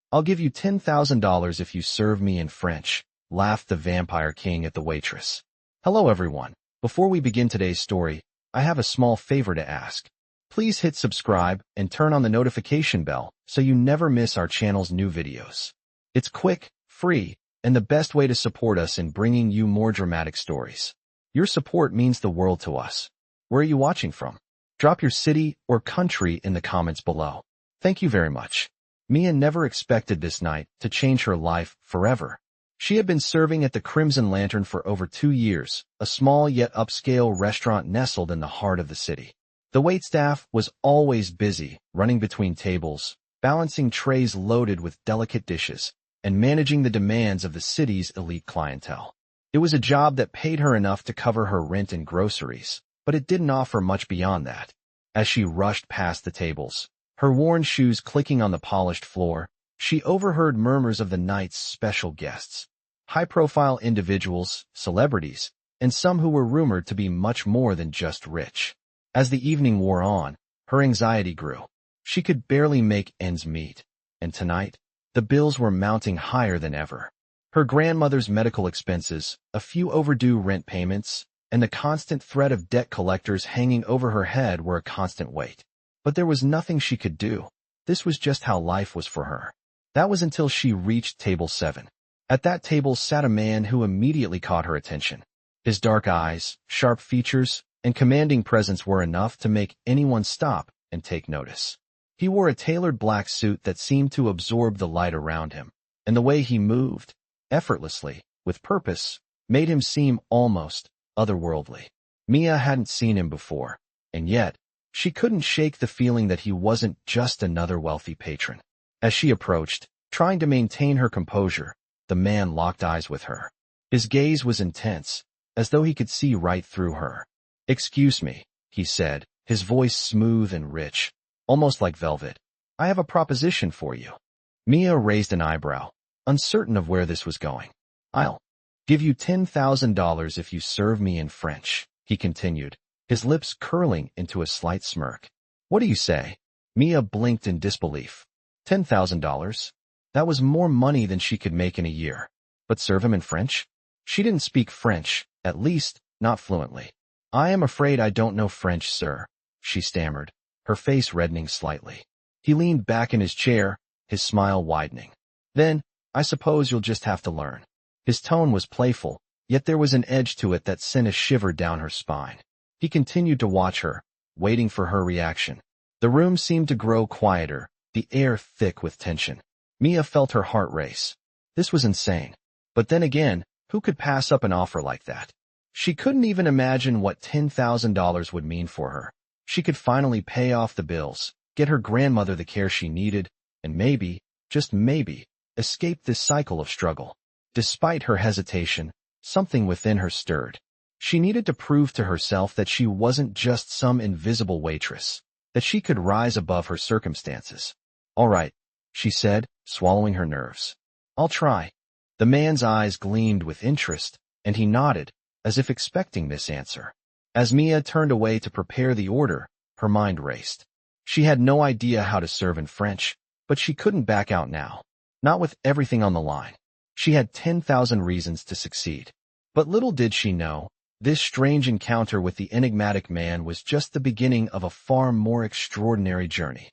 I'll give you $10,000 if you serve me in French, laughed the Vampire King at the waitress. Hello everyone. Before we begin today's story, I have a small favor to ask. Please hit subscribe and turn on the notification bell so you never miss our channel's new videos. It's quick, free, and the best way to support us in bringing you more dramatic stories. Your support means the world to us. Where are you watching from? Drop your city or country in the comments below. Thank you very much. Mia never expected this night to change her life forever. She had been serving at the Crimson Lantern for over 2 years, a small yet upscale restaurant nestled in the heart of the city. The waitstaff was always busy, running between tables, balancing trays loaded with delicate dishes, and managing the demands of the city's elite clientele. It was a job that paid her enough to cover her rent and groceries, but it didn't offer much beyond that. As she rushed past the tables, her worn shoes clicking on the polished floor, she overheard murmurs of the night's special guests. High-profile individuals, celebrities, and some who were rumored to be much more than just rich. As the evening wore on, her anxiety grew. She could barely make ends meet, and tonight, the bills were mounting higher than ever. Her grandmother's medical expenses, a few overdue rent payments, and the constant threat of debt collectors hanging over her head were a constant weight. But there was nothing she could do. This was just how life was for her. That was until she reached table 7. At that table sat a man who immediately caught her attention. His dark eyes, sharp features, and commanding presence were enough to make anyone stop and take notice. He wore a tailored black suit that seemed to absorb the light around him, and the way he moved, effortlessly, with purpose, made him seem almost otherworldly. Mia hadn't seen him before, and yet, she couldn't shake the feeling that he wasn't just another wealthy patron. As she approached, trying to maintain her composure, the man locked eyes with her. His gaze was intense, as though he could see right through her. "Excuse me," he said, his voice smooth and rich, almost like velvet. "I have a proposition for you." Mia raised an eyebrow, uncertain of where this was going. "I'll give you $10,000 if you serve me in French," he continued, his lips curling into a slight smirk. "What do you say?" Mia blinked in disbelief. $10,000? That was more money than she could make in a year. But serve him in French? She didn't speak French, at least, not fluently. "I am afraid I don't know French, sir," she stammered, her face reddening slightly. He leaned back in his chair, his smile widening. "Then, I suppose you'll just have to learn." His tone was playful, yet there was an edge to it that sent a shiver down her spine. He continued to watch her, waiting for her reaction. The room seemed to grow quieter, the air thick with tension. Mia felt her heart race. This was insane. But then again, who could pass up an offer like that? She couldn't even imagine what $10,000 would mean for her. She could finally pay off the bills, get her grandmother the care she needed, and maybe, just maybe, escape this cycle of struggle. Despite her hesitation, something within her stirred. She needed to prove to herself that she wasn't just some invisible waitress, that she could rise above her circumstances. "All right," she said, swallowing her nerves. "I'll try." The man's eyes gleamed with interest, and he nodded, as if expecting this answer. As Mia turned away to prepare the order, her mind raced. She had no idea how to serve in French, but she couldn't back out now. Not with everything on the line. She had 10,000 reasons to succeed. But little did she know, this strange encounter with the enigmatic man was just the beginning of a far more extraordinary journey.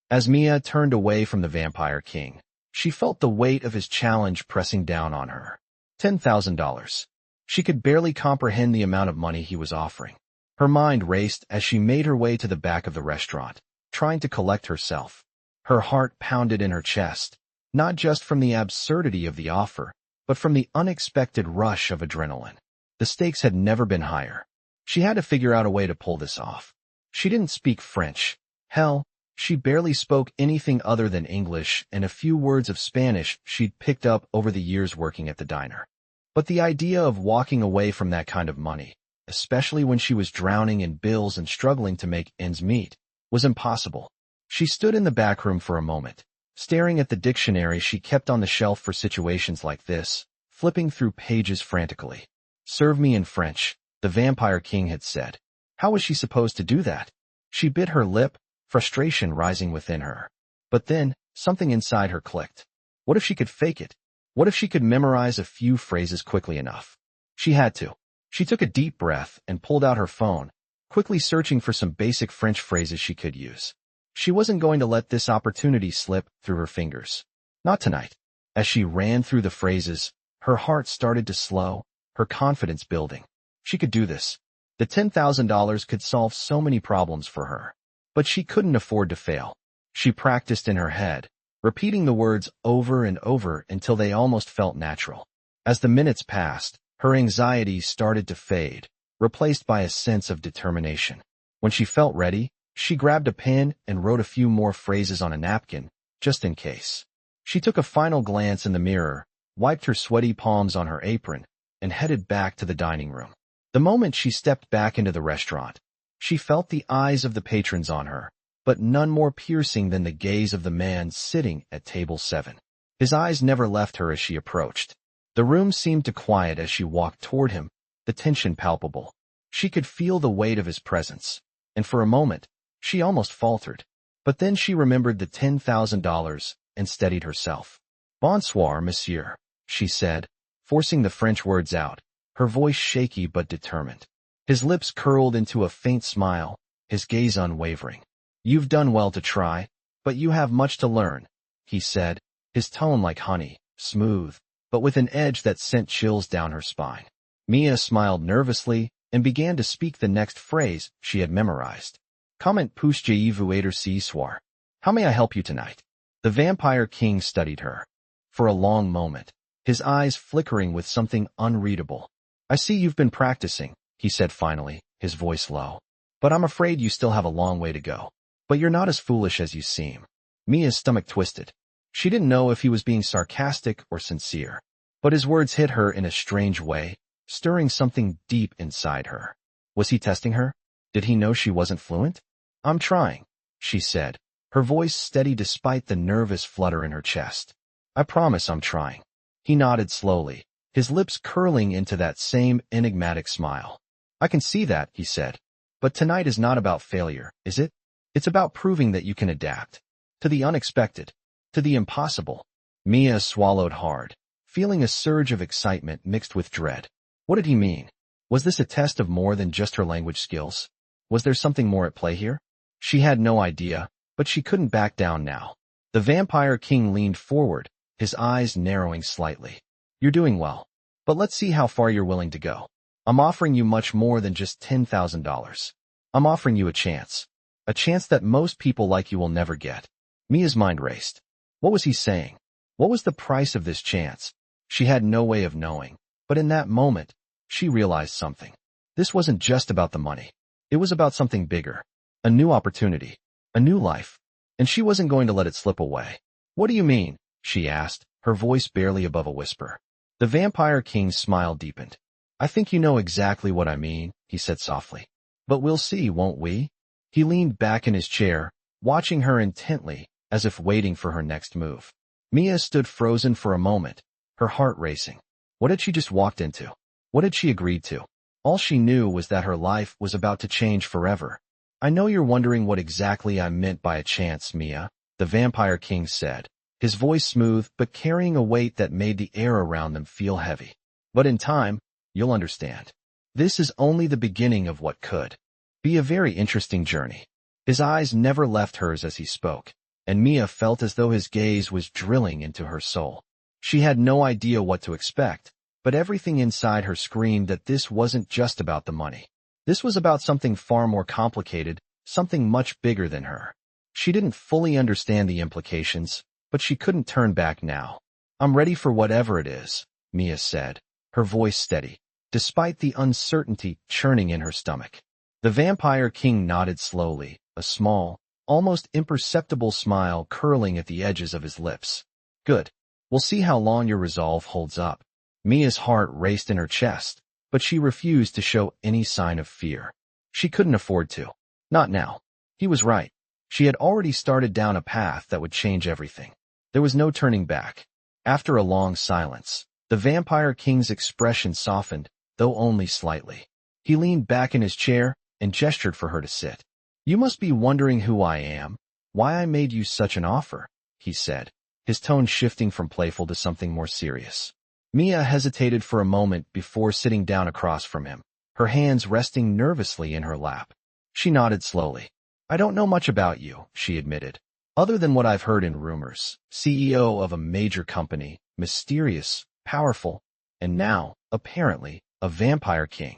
As Mia turned away from the Vampire King, she felt the weight of his challenge pressing down on her. $10,000. She could barely comprehend the amount of money he was offering. Her mind raced as she made her way to the back of the restaurant, trying to collect herself. Her heart pounded in her chest, not just from the absurdity of the offer, but from the unexpected rush of adrenaline. The stakes had never been higher. She had to figure out a way to pull this off. She didn't speak French. Hell, she barely spoke anything other than English and a few words of Spanish she'd picked up over the years working at the diner. But the idea of walking away from that kind of money, especially when she was drowning in bills and struggling to make ends meet, was impossible. She stood in the back room for a moment, staring at the dictionary she kept on the shelf for situations like this, flipping through pages frantically. "Serve me in French," the Vampire King had said. How was she supposed to do that? She bit her lip, frustration rising within her. But then, something inside her clicked. What if she could fake it? What if she could memorize a few phrases quickly enough? She had to. She took a deep breath and pulled out her phone, quickly searching for some basic French phrases she could use. She wasn't going to let this opportunity slip through her fingers. Not tonight. As she ran through the phrases, her heart started to slow, her confidence building. She could do this. The $10,000 could solve so many problems for her. But she couldn't afford to fail. She practiced in her head, repeating the words over and over until they almost felt natural. As the minutes passed, her anxiety started to fade, replaced by a sense of determination. When she felt ready, she grabbed a pen and wrote a few more phrases on a napkin, just in case. She took a final glance in the mirror, wiped her sweaty palms on her apron, and headed back to the dining room. The moment she stepped back into the restaurant, she felt the eyes of the patrons on her, but none more piercing than the gaze of the man sitting at table 7. His eyes never left her as she approached. The room seemed to quiet as she walked toward him, the tension palpable. She could feel the weight of his presence, and for a moment, she almost faltered. But then she remembered the $10,000 and steadied herself. "Bonsoir, monsieur," she said, forcing the French words out, her voice shaky but determined. His lips curled into a faint smile, his gaze unwavering. "You've done well to try, but you have much to learn," he said, his tone like honey, smooth, but with an edge that sent chills down her spine. Mia smiled nervously and began to speak the next phrase she had memorized. "Comment puis-je vous aider ce soir?" How may I help you tonight? The Vampire King studied her. For a long moment, his eyes flickering with something unreadable. "I see you've been practicing," he said finally, his voice low. "But I'm afraid you still have a long way to go. But you're not as foolish as you seem." Mia's stomach twisted. She didn't know if he was being sarcastic or sincere. But his words hit her in a strange way, stirring something deep inside her. Was he testing her? Did he know she wasn't fluent? "I'm trying," she said, her voice steady despite the nervous flutter in her chest. "I promise I'm trying." He nodded slowly, his lips curling into that same enigmatic smile. "I can see that," he said. "But tonight is not about failure, is it? It's about proving that you can adapt. To the unexpected. To the impossible." Mia swallowed hard, feeling a surge of excitement mixed with dread. What did he mean? Was this a test of more than just her language skills? Was there something more at play here? She had no idea, but she couldn't back down now. The Vampire King leaned forward, his eyes narrowing slightly. "You're doing well. But let's see how far you're willing to go. I'm offering you much more than just $10,000. I'm offering you a chance. A chance that most people like you will never get." Mia's mind raced. What was he saying? What was the price of this chance? She had no way of knowing, but in that moment, she realized something. This wasn't just about the money. It was about something bigger. A new opportunity. A new life. And she wasn't going to let it slip away. "What do you mean?" she asked, her voice barely above a whisper. The Vampire King's smile deepened. "I think you know exactly what I mean," he said softly. "But we'll see, won't we?" He leaned back in his chair, watching her intently, as if waiting for her next move. Mia stood frozen for a moment, her heart racing. What had she just walked into? What had she agreed to? All she knew was that her life was about to change forever. "I know you're wondering what exactly I meant by a chance, Mia," the Vampire King said, his voice smooth but carrying a weight that made the air around them feel heavy. "But in time, you'll understand. This is only the beginning of what could be a very interesting journey." His eyes never left hers as he spoke, and Mia felt as though his gaze was drilling into her soul. She had no idea what to expect, but everything inside her screamed that this wasn't just about the money. This was about something far more complicated, something much bigger than her. She didn't fully understand the implications, but she couldn't turn back now. "I'm ready for whatever it is," Mia said, her voice steady, despite the uncertainty churning in her stomach. The Vampire King nodded slowly, a small, almost imperceptible smile curling at the edges of his lips. "Good. We'll see how long your resolve holds up." Mia's heart raced in her chest, but she refused to show any sign of fear. She couldn't afford to. Not now. He was right. She had already started down a path that would change everything. There was no turning back. After a long silence, the Vampire King's expression softened, though only slightly. He leaned back in his chair and gestured for her to sit. "You must be wondering who I am, why I made you such an offer," he said, his tone shifting from playful to something more serious. Mia hesitated for a moment before sitting down across from him, her hands resting nervously in her lap. She nodded slowly. I don't know much about you, she admitted. Other than what I've heard in rumors, CEO of a major company, mysterious, powerful, and now, apparently, a vampire king.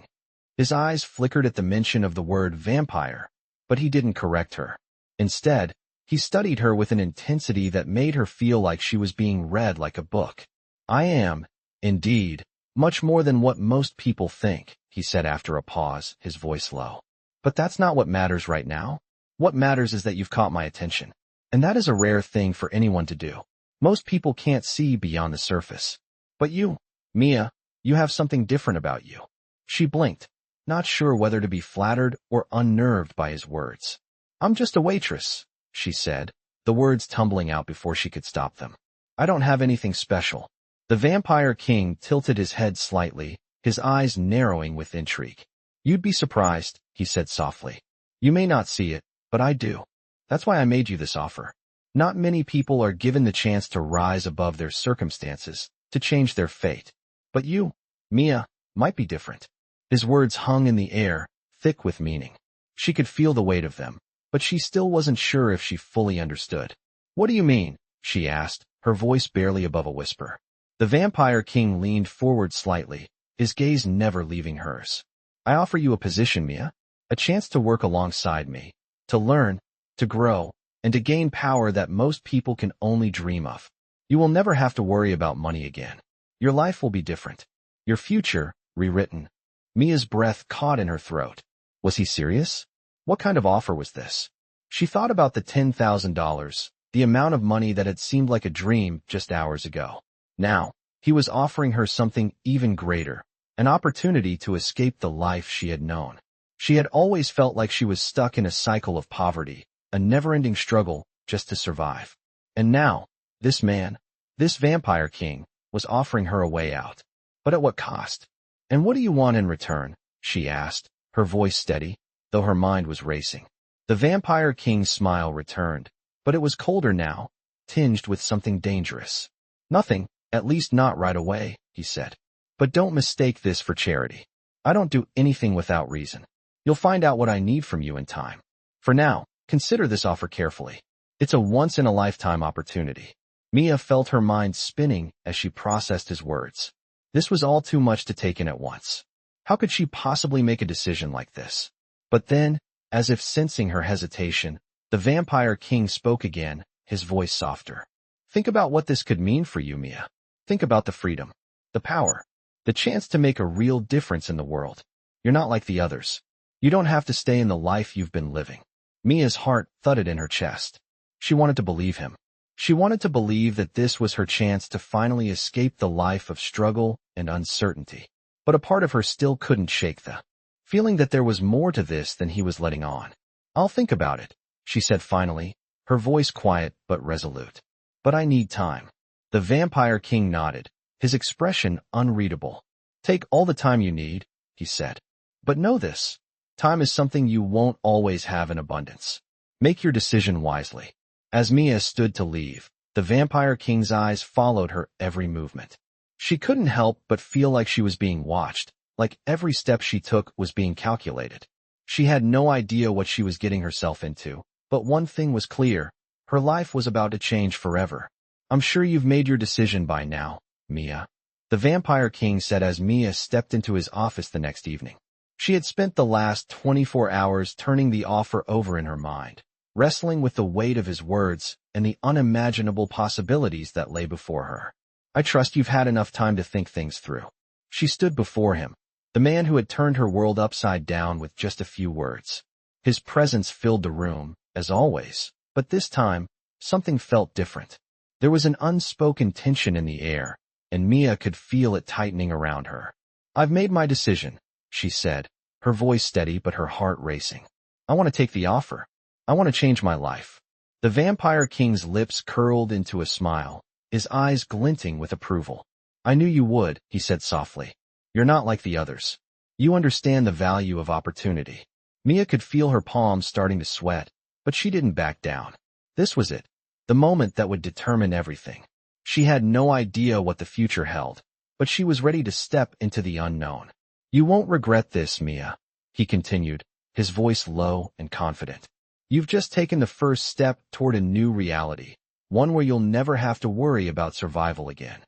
His eyes flickered at the mention of the word vampire, but he didn't correct her. Instead, he studied her with an intensity that made her feel like she was being read like a book. I am, indeed, much more than what most people think, he said after a pause, his voice low. But that's not what matters right now. What matters is that you've caught my attention. And that is a rare thing for anyone to do. Most people can't see beyond the surface. But you, Mia, you have something different about you. She blinked, not sure whether to be flattered or unnerved by his words. I'm just a waitress, she said, the words tumbling out before she could stop them. I don't have anything special. The vampire king tilted his head slightly, his eyes narrowing with intrigue. You'd be surprised, he said softly. You may not see it, but I do. That's why I made you this offer. Not many people are given the chance to rise above their circumstances, to change their fate. But you, Mia, might be different. His words hung in the air, thick with meaning. She could feel the weight of them, but she still wasn't sure if she fully understood. What do you mean? She asked, her voice barely above a whisper. The vampire king leaned forward slightly, his gaze never leaving hers. I offer you a position, Mia, a chance to work alongside me, to learn, to grow, and to gain power that most people can only dream of. You will never have to worry about money again. Your life will be different. Your future, rewritten. Mia's breath caught in her throat. Was he serious? What kind of offer was this? She thought about the $10,000, the amount of money that had seemed like a dream just hours ago. Now, he was offering her something even greater, an opportunity to escape the life she had known. She had always felt like she was stuck in a cycle of poverty, a never-ending struggle just to survive. And now, this man, this vampire king, was offering her a way out. But at what cost? And what do you want in return? She asked, her voice steady, though her mind was racing. The vampire king's smile returned, but it was colder now, tinged with something dangerous. Nothing, at least not right away, he said. But don't mistake this for charity. I don't do anything without reason. You'll find out what I need from you in time. For now, consider this offer carefully. It's a once-in-a-lifetime opportunity. Mia felt her mind spinning as she processed his words. This was all too much to take in at once. How could she possibly make a decision like this? But then, as if sensing her hesitation, the vampire king spoke again, his voice softer. Think about what this could mean for you, Mia. Think about the freedom, the power, the chance to make a real difference in the world. You're not like the others. You don't have to stay in the life you've been living. Mia's heart thudded in her chest. She wanted to believe him. She wanted to believe that this was her chance to finally escape the life of struggle and uncertainty. But a part of her still couldn't shake the feeling that there was more to this than he was letting on. I'll think about it, she said finally, her voice quiet but resolute. But I need time. The vampire king nodded, his expression unreadable. Take all the time you need, he said. But know this. Time is something you won't always have in abundance. Make your decision wisely. As Mia stood to leave, the vampire king's eyes followed her every movement. She couldn't help but feel like she was being watched, like every step she took was being calculated. She had no idea what she was getting herself into, but one thing was clear. Her life was about to change forever. I'm sure you've made your decision by now, Mia. The vampire king said as Mia stepped into his office the next evening. She had spent the last 24 hours turning the offer over in her mind, wrestling with the weight of his words and the unimaginable possibilities that lay before her. I trust you've had enough time to think things through. She stood before him, the man who had turned her world upside down with just a few words. His presence filled the room, as always, but this time, something felt different. There was an unspoken tension in the air, and Mia could feel it tightening around her. I've made my decision, she said, her voice steady but her heart racing. I want to take the offer. I want to change my life. The vampire king's lips curled into a smile, his eyes glinting with approval. I knew you would, he said softly. You're not like the others. You understand the value of opportunity. Mia could feel her palms starting to sweat, but she didn't back down. This was it. the moment that would determine everything. She had no idea what the future held, but she was ready to step into the unknown. You won't regret this, Mia, he continued, his voice low and confident. You've just taken the first step toward a new reality, one where you'll never have to worry about survival again.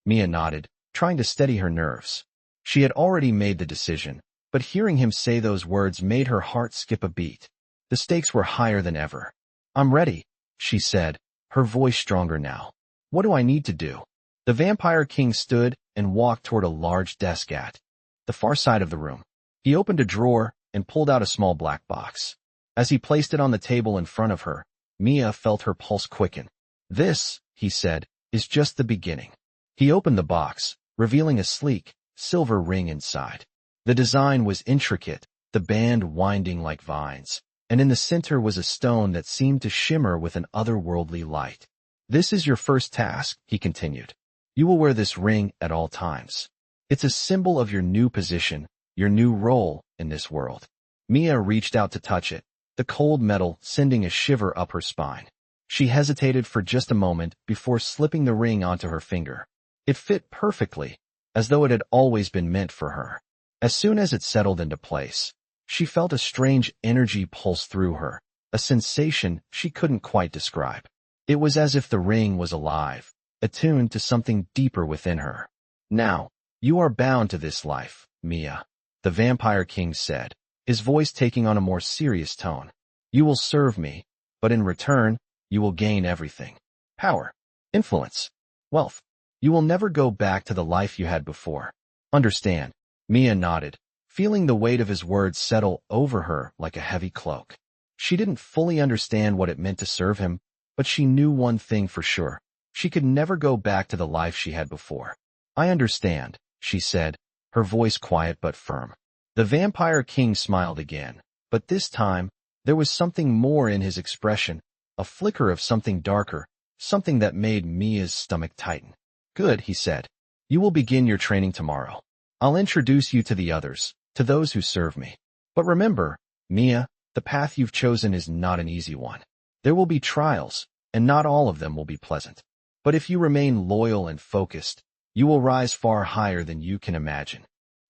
Mia nodded, trying to steady her nerves. She had already made the decision, but hearing him say those words made her heart skip a beat. The stakes were higher than ever. I'm ready, she said, her voice stronger now. What do I need to do? The Vampire King stood and walked toward a large desk at the far side of the room. He opened a drawer and pulled out a small black box. As he placed it on the table in front of her, Mia felt her pulse quicken. This, he said, is just the beginning. He opened the box, revealing a sleek, silver ring inside. The design was intricate, the band winding like vines, and in the center was a stone that seemed to shimmer with an otherworldly light. This is your first task, he continued. You will wear this ring at all times. It's a symbol of your new position, your new role in this world. Mia reached out to touch it, the cold metal sending a shiver up her spine. She hesitated for just a moment before slipping the ring onto her finger. It fit perfectly, as though it had always been meant for her. As soon as it settled into place, she felt a strange energy pulse through her, a sensation she couldn't quite describe. It was as if the ring was alive, attuned to something deeper within her. Now, you are bound to this life, Mia, the Vampire King said, his voice taking on a more serious tone. You will serve me, but in return, you will gain everything. Power, influence, wealth. You will never go back to the life you had before. Understand? Mia nodded, feeling the weight of his words settle over her like a heavy cloak. She didn't fully understand what it meant to serve him, but she knew one thing for sure. She could never go back to the life she had before. I understand, she said, her voice quiet but firm. The Vampire King smiled again, but this time, there was something more in his expression, a flicker of something darker, something that made Mia's stomach tighten. Good, he said. You will begin your training tomorrow. I'll introduce you to the others, to those who serve me. But remember, Mia, the path you've chosen is not an easy one. There will be trials, and not all of them will be pleasant. But if you remain loyal and focused, you will rise far higher than you can imagine.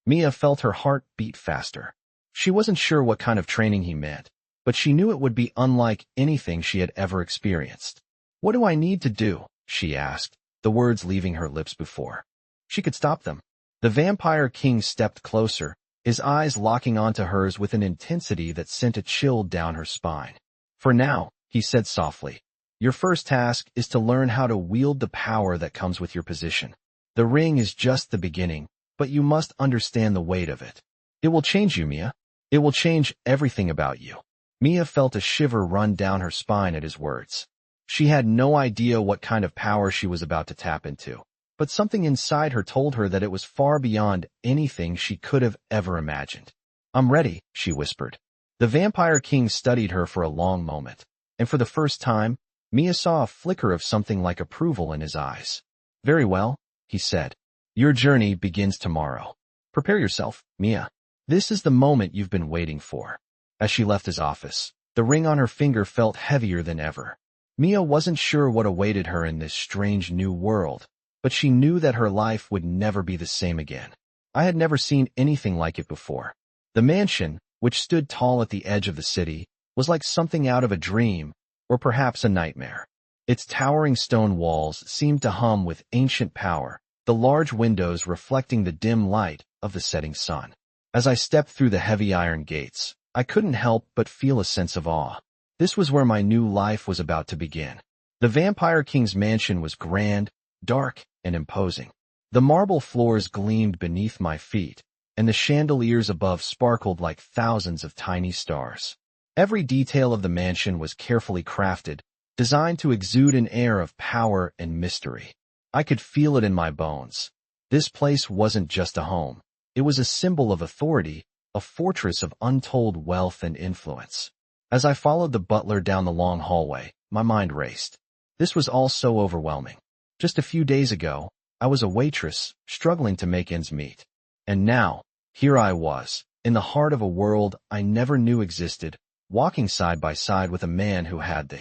Mia felt her heart beat faster. She wasn't sure what kind of training he meant, but she knew it would be unlike anything she had ever experienced. What do I need to do? She asked, the words leaving her lips before she could stop them. The Vampire King stepped closer, his eyes locking onto hers with an intensity that sent a chill down her spine. For now, he said softly, your first task is to learn how to wield the power that comes with your position. The ring is just the beginning, but you must understand the weight of it. It will change you, Mia. It will change everything about you. Mia felt a shiver run down her spine at his words. She had no idea what kind of power she was about to tap into, but something inside her told her that it was far beyond anything she could have ever imagined. I'm ready, she whispered. The Vampire King studied her for a long moment, and for the first time, Mia saw a flicker of something like approval in his eyes. Very well, he said. Your journey begins tomorrow. Prepare yourself, Mia. This is the moment you've been waiting for. As she left his office, the ring on her finger felt heavier than ever. Mia wasn't sure what awaited her in this strange new world, but she knew that her life would never be the same again. I had never seen anything like it before. The mansion, which stood tall at the edge of the city, was like something out of a dream, or perhaps a nightmare. Its towering stone walls seemed to hum with ancient power, the large windows reflecting the dim light of the setting sun. As I stepped through the heavy iron gates, I couldn't help but feel a sense of awe. This was where my new life was about to begin. The Vampire King's mansion was grand, dark, and imposing. The marble floors gleamed beneath my feet, and the chandeliers above sparkled like thousands of tiny stars. Every detail of the mansion was carefully crafted, designed to exude an air of power and mystery. I could feel it in my bones. This place wasn't just a home. It was a symbol of authority, a fortress of untold wealth and influence. As I followed the butler down the long hallway, my mind raced. This was all so overwhelming. Just a few days ago, I was a waitress, struggling to make ends meet. And now, here I was, in the heart of a world I never knew existed, walking side by side with a man who had the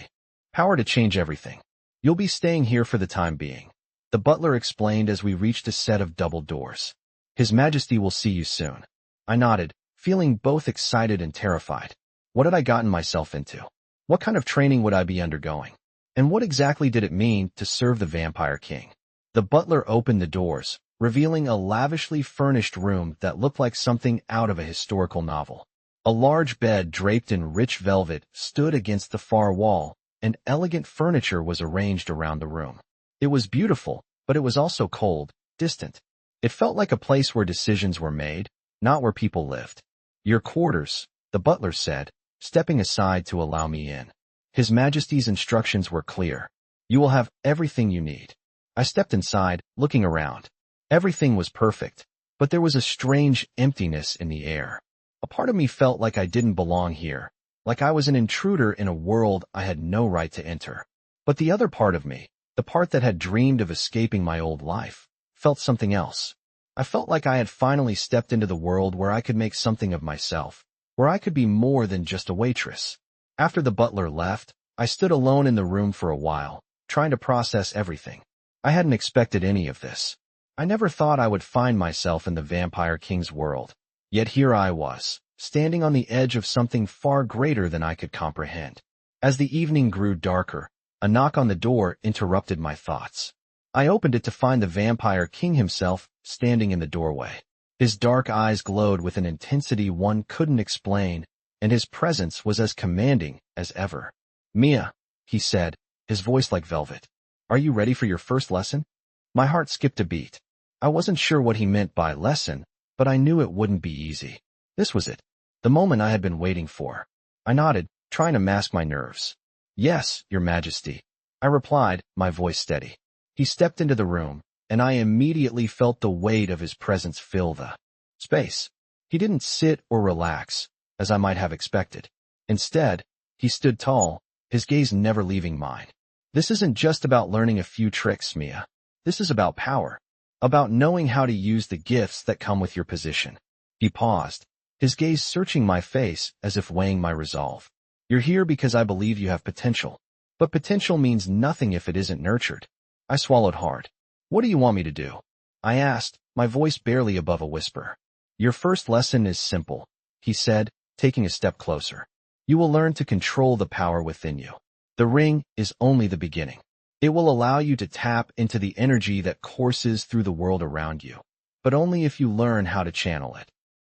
power to change everything. You'll be staying here for the time being, the butler explained as we reached a set of double doors. His Majesty will see you soon. I nodded, feeling both excited and terrified. What had I gotten myself into? What kind of training would I be undergoing? And what exactly did it mean to serve the Vampire King? The butler opened the doors, revealing a lavishly furnished room that looked like something out of a historical novel. A large bed draped in rich velvet stood against the far wall, and elegant furniture was arranged around the room. It was beautiful, but it was also cold, distant. It felt like a place where decisions were made, not where people lived. Your quarters, the butler said, stepping aside to allow me in. His Majesty's instructions were clear. You will have everything you need. I stepped inside, looking around. Everything was perfect, but there was a strange emptiness in the air. A part of me felt like I didn't belong here, like I was an intruder in a world I had no right to enter. But the other part of me, the part that had dreamed of escaping my old life, felt something else. I felt like I had finally stepped into the world where I could make something of myself, where I could be more than just a waitress. After the butler left, I stood alone in the room for a while, trying to process everything. I hadn't expected any of this. I never thought I would find myself in the Vampire King's world. Yet here I was, standing on the edge of something far greater than I could comprehend. As the evening grew darker, a knock on the door interrupted my thoughts. I opened it to find the Vampire King himself standing in the doorway. His dark eyes glowed with an intensity one couldn't explain, and his presence was as commanding as ever. "Mia," he said, his voice like velvet. "Are you ready for your first lesson?" My heart skipped a beat. I wasn't sure what he meant by lesson, but I knew it wouldn't be easy. This was it, the moment I had been waiting for. I nodded, trying to mask my nerves. "Yes, Your Majesty," I replied, my voice steady. He stepped into the room, and I immediately felt the weight of his presence fill the space. He didn't sit or relax, as I might have expected. Instead, he stood tall, his gaze never leaving mine. "This isn't just about learning a few tricks, Mia. This is about power. About knowing how to use the gifts that come with your position." He paused, his gaze searching my face as if weighing my resolve. "You're here because I believe you have potential. But potential means nothing if it isn't nurtured." I swallowed hard. "What do you want me to do?" I asked, my voice barely above a whisper. "Your first lesson is simple," he said, taking a step closer. "You will learn to control the power within you. The ring is only the beginning. It will allow you to tap into the energy that courses through the world around you, but only if you learn how to channel it."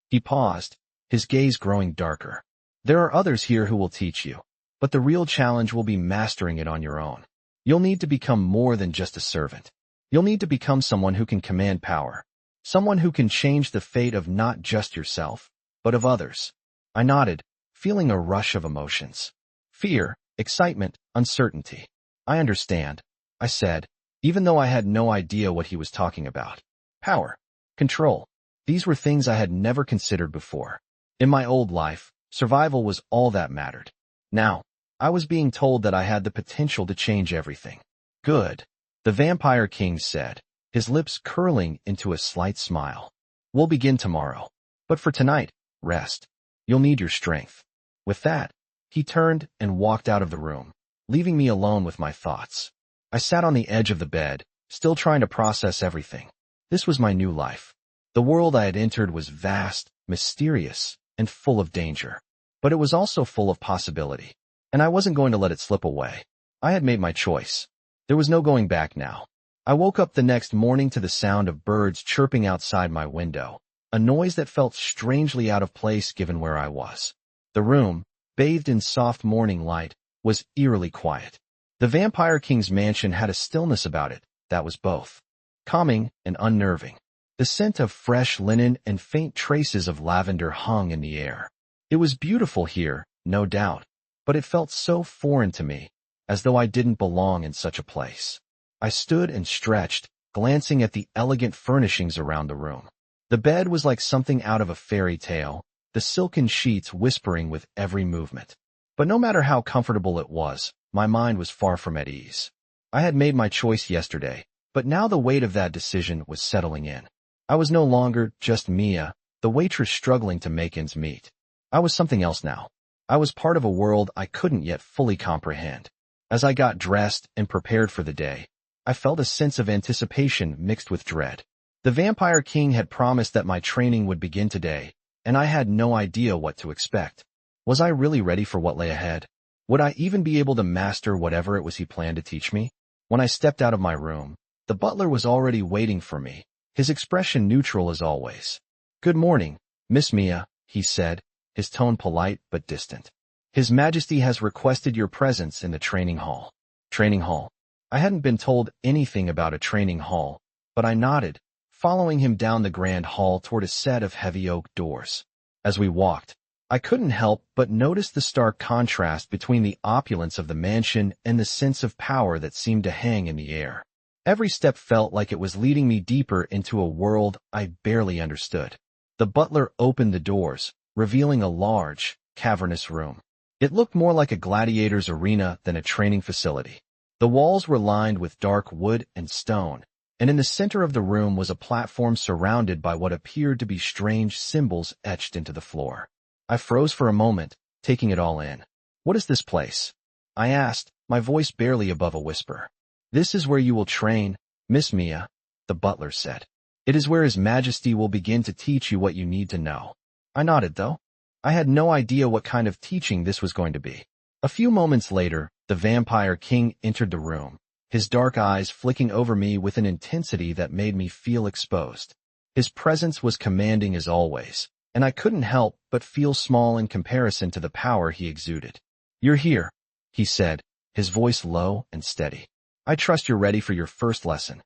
He paused, his gaze growing darker. "There are others here who will teach you, but the real challenge will be mastering it on your own. You'll need to become more than just a servant. You'll need to become someone who can command power, someone who can change the fate of not just yourself, but of others." I nodded, feeling a rush of emotions. Fear, excitement, uncertainty. "I understand," I said, even though I had no idea what he was talking about. Power, control. These were things I had never considered before. In my old life, survival was all that mattered. Now, I was being told that I had the potential to change everything. "Good," the Vampire King said, his lips curling into a slight smile. "We'll begin tomorrow. But for tonight, rest. You'll need your strength." With that, he turned and walked out of the room, leaving me alone with my thoughts. I sat on the edge of the bed, still trying to process everything. This was my new life. The world I had entered was vast, mysterious, and full of danger. But it was also full of possibility, and I wasn't going to let it slip away. I had made my choice. There was no going back now. I woke up the next morning to the sound of birds chirping outside my window, a noise that felt strangely out of place given where I was. The room, bathed in soft morning light, was eerily quiet. The Vampire King's mansion had a stillness about it that was both calming and unnerving. The scent of fresh linen and faint traces of lavender hung in the air. It was beautiful here, no doubt, but it felt so foreign to me, as though I didn't belong in such a place. I stood and stretched, glancing at the elegant furnishings around the room. The bed was like something out of a fairy tale, the silken sheets whispering with every movement. But no matter how comfortable it was, my mind was far from at ease. I had made my choice yesterday, but now the weight of that decision was settling in. I was no longer just Mia, the waitress struggling to make ends meet. I was something else now. I was part of a world I couldn't yet fully comprehend. As I got dressed and prepared for the day, I felt a sense of anticipation mixed with dread. The Vampire King had promised that my training would begin today, and I had no idea what to expect. Was I really ready for what lay ahead? Would I even be able to master whatever it was he planned to teach me? When I stepped out of my room, the butler was already waiting for me, his expression neutral as always. "Good morning, Miss Mia," he said, his tone polite but distant. "His Majesty has requested your presence in the training hall." Training hall. I hadn't been told anything about a training hall, but I nodded, following him down the grand hall toward a set of heavy oak doors. As we walked, I couldn't help but notice the stark contrast between the opulence of the mansion and the sense of power that seemed to hang in the air. Every step felt like it was leading me deeper into a world I barely understood. The butler opened the doors, revealing a large, cavernous room. It looked more like a gladiator's arena than a training facility. The walls were lined with dark wood and stone, and in the center of the room was a platform surrounded by what appeared to be strange symbols etched into the floor. I froze for a moment, taking it all in. "What is this place?" I asked, my voice barely above a whisper. "This is where you will train, Miss Mia," the butler said. "It is where His Majesty will begin to teach you what you need to know." I nodded, though. I had no idea what kind of teaching this was going to be. A few moments later, the Vampire King entered the room, his dark eyes flicking over me with an intensity that made me feel exposed. His presence was commanding as always, and I couldn't help but feel small in comparison to the power he exuded. "You're here," he said, his voice low and steady. "I trust you're ready for your first lesson."